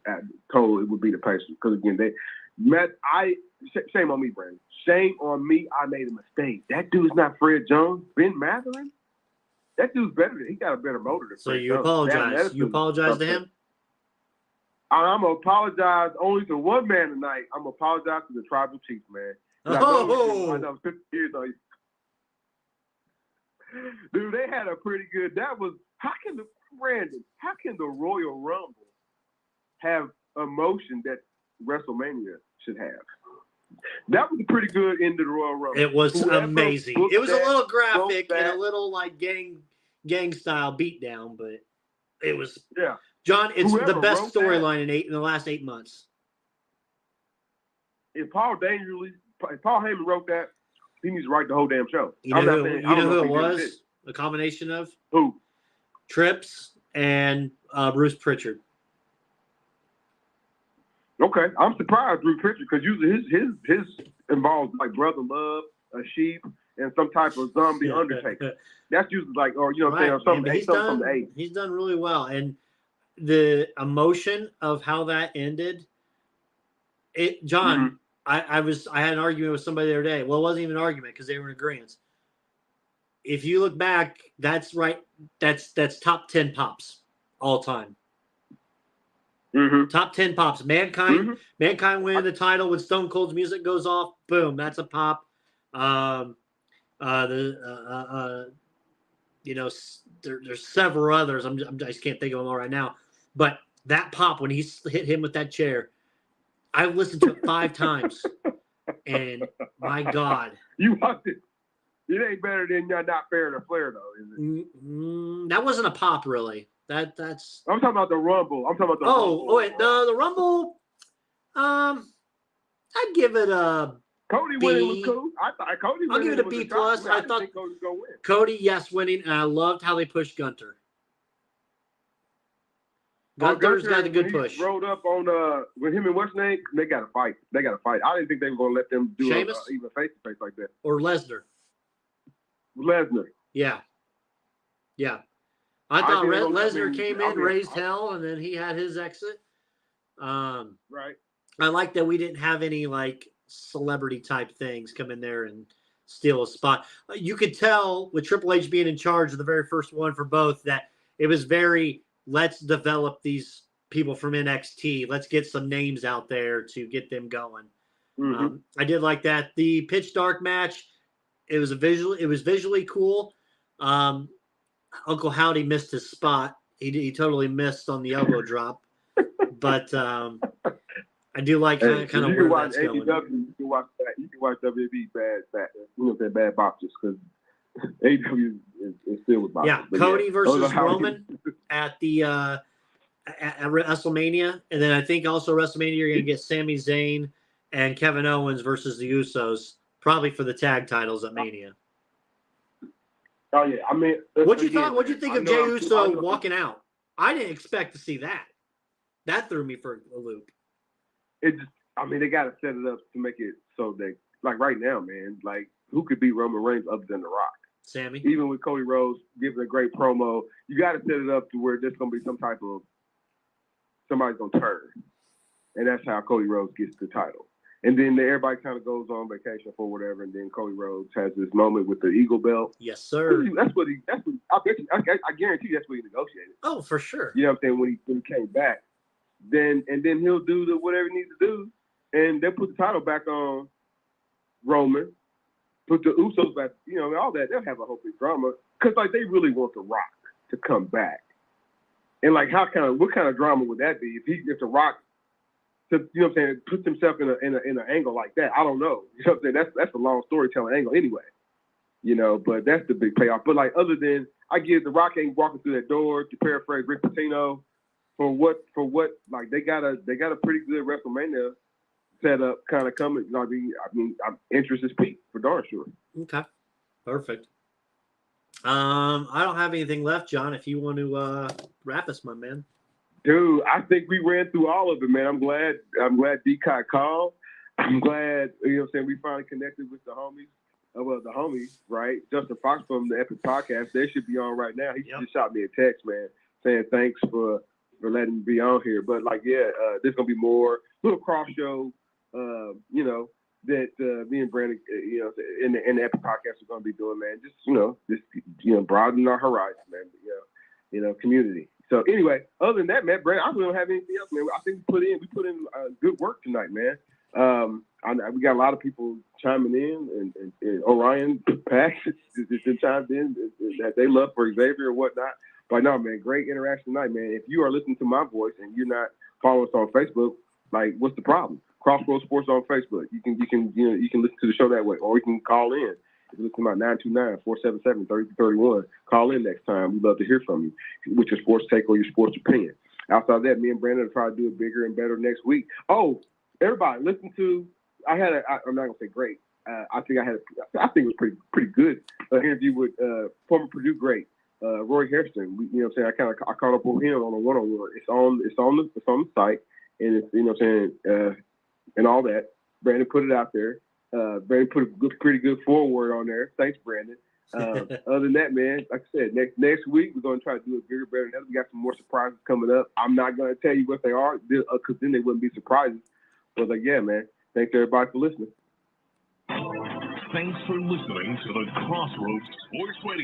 Total, it would be the Pacers, because again, shame on me, Brandon. Shame on me. I made a mistake. That dude's not Fred Jones. Ben Mathurin. That dude's better. He got a better motor than Fred Jones. So you apologize. You apologize to him? I'm going to apologize only to one man tonight. I'm going to apologize to the Tribal Chiefs, man. I know 50 years old. Dude, they had a pretty good. How can the Royal Rumble have emotion that WrestleMania should have? That was a pretty good end of the Royal Rumble. It was amazing. It was a little graphic and a little like gang style beatdown, but it was. Yeah. John, it's the best storyline in the last 8 months. If Paul Heyman wrote that, he needs to write the whole damn show. You know who it was? A combination of who? Trips and Bruce Pritchard. Okay, I'm surprised Bruce Pritchard, because usually his involves like brother love, a sheep, and some type of zombie undertaker. That's usually like, or you know what I'm saying, or something. He's done really well, and the emotion of how that ended. John, mm-hmm. I had an argument with somebody the other day. Well, it wasn't even an argument because they were in agreement. If you look back, that's right. That's top 10 pops all time. Mm-hmm. Top 10 pops. Mankind winning the title when Stone Cold's music goes off. Boom, that's a pop. There's several others. I just can't think of them all right now. But that pop when he hit him with that chair, I've listened to it 5 times, and my God, you watched it. It ain't better than Not Fair to Flair, though, is it? That wasn't a pop, really. That's. I'm talking about the Rumble. Rumble. The Rumble. I'd give it a. Cody B. winning was cool. I thought Cody. I'll give it a B plus. I thought Cody was gonna win. Cody, yes, winning, and I loved how they pushed Gunter. Gunter's got a good push. He rolled up on with him and what's name. They got to fight. I didn't think they were gonna let them do even face to face like that. Or Lesnar. Yeah. I thought Lesnar came in, raised hell, and then he had his exit. Right. I like that we didn't have any like celebrity type things come in there and steal a spot. You could tell with Triple H being in charge of the very first one for both that it was very, let's develop these people from NXT. Let's get some names out there to get them going. Mm-hmm. I did like that. The Pitch Dark match, it was visually cool. Uncle Howdy missed his spot. He totally missed on the elbow drop. But I do like kind of where that's going. You can watch that. You can watch WWE bad boxers, because AEW is still with boxers. Yeah, Cody versus Roman at the at WrestleMania, and then I think also WrestleMania you're going to get Sami Zayn and Kevin Owens versus the Usos, probably for the tag titles at Mania. Oh yeah, I mean, what'd you think of Jey Uso walking out? I didn't expect to see that. That threw me for a loop. They got to set it up to make it so that, like right now, man, like who could beat Roman Reigns other than The Rock? Sammy. Even with Cody Rhodes giving a great promo, you got to set it up to where there's going to be some type of somebody's going to turn, and that's how Cody Rhodes gets the title. And then everybody kind of goes on vacation for whatever, and then Cody Rhodes has this moment with the Eagle Belt. Yes, sir. That's what I guarantee you that's what he negotiated. Oh, for sure. You know what I'm saying? When he came back, then he'll do whatever he needs to do, and they'll put the title back on Roman, put the Usos back, all that, they'll have a whole big drama. Because, like, they really want The Rock to come back. And, like, what kind of drama would that be if The Rock, puts himself in an angle like that? I don't know. You know what I'm saying? That's a long storytelling angle anyway. But that's the big payoff. But, like, other than, I get The Rock ain't walking through that door, to paraphrase Rick Pitino, for what, like, they got a pretty good WrestleMania set up kind of coming. I mean, I'm interest is peaked for darn sure. Okay. Perfect. I don't have anything left, John. If you want to wrap us, my man. Dude, I think we ran through all of it, man. I'm glad D-Cot called. I'm glad, we finally connected with the homies. The homies, right? Justin Fox from the E.P.I.C podcast. They should be on right now. He just shot me a text, man, saying thanks for letting me be on here. But, like, there's going to be more little cross show, that me and Brandon, in the E.P.I.C podcast are going to be doing, man. Just broaden our horizons, man. Community. So anyway, other than that, man, Brandon, I really don't have anything else, man. I think we put in good work tonight, man. We got a lot of people chiming in, and Orion Pax just chimed in that they love for Xavier or whatnot. But no, man, great interaction tonight, man. If you are listening to my voice and you're not following us on Facebook, like, what's the problem? Crossroads Sports on Facebook. You can listen to the show that way, or you can call in. If you listen to my 929-477-3331, call in next time. We'd love to hear from you with your sports take or your sports opinion. Outside of that, me and Brandon will try to do it bigger and better next week. Oh, everybody, listen to. I'm not gonna say great. I think it was pretty good interview with former Purdue great Roy Hairston. I caught up with him on a one-on-one. It's on the site, and it's and all that. Brandon put it out there. Brandon put a pretty good forward on there. Thanks, Brandon. Other than that, man, like I said, next week we're gonna try to do it bigger, better than that. We got some more surprises coming up. I'm not gonna tell you what they are, because then they wouldn't be surprises. But man, thanks everybody for listening. Thanks for listening to the Crossroads Sports Radio.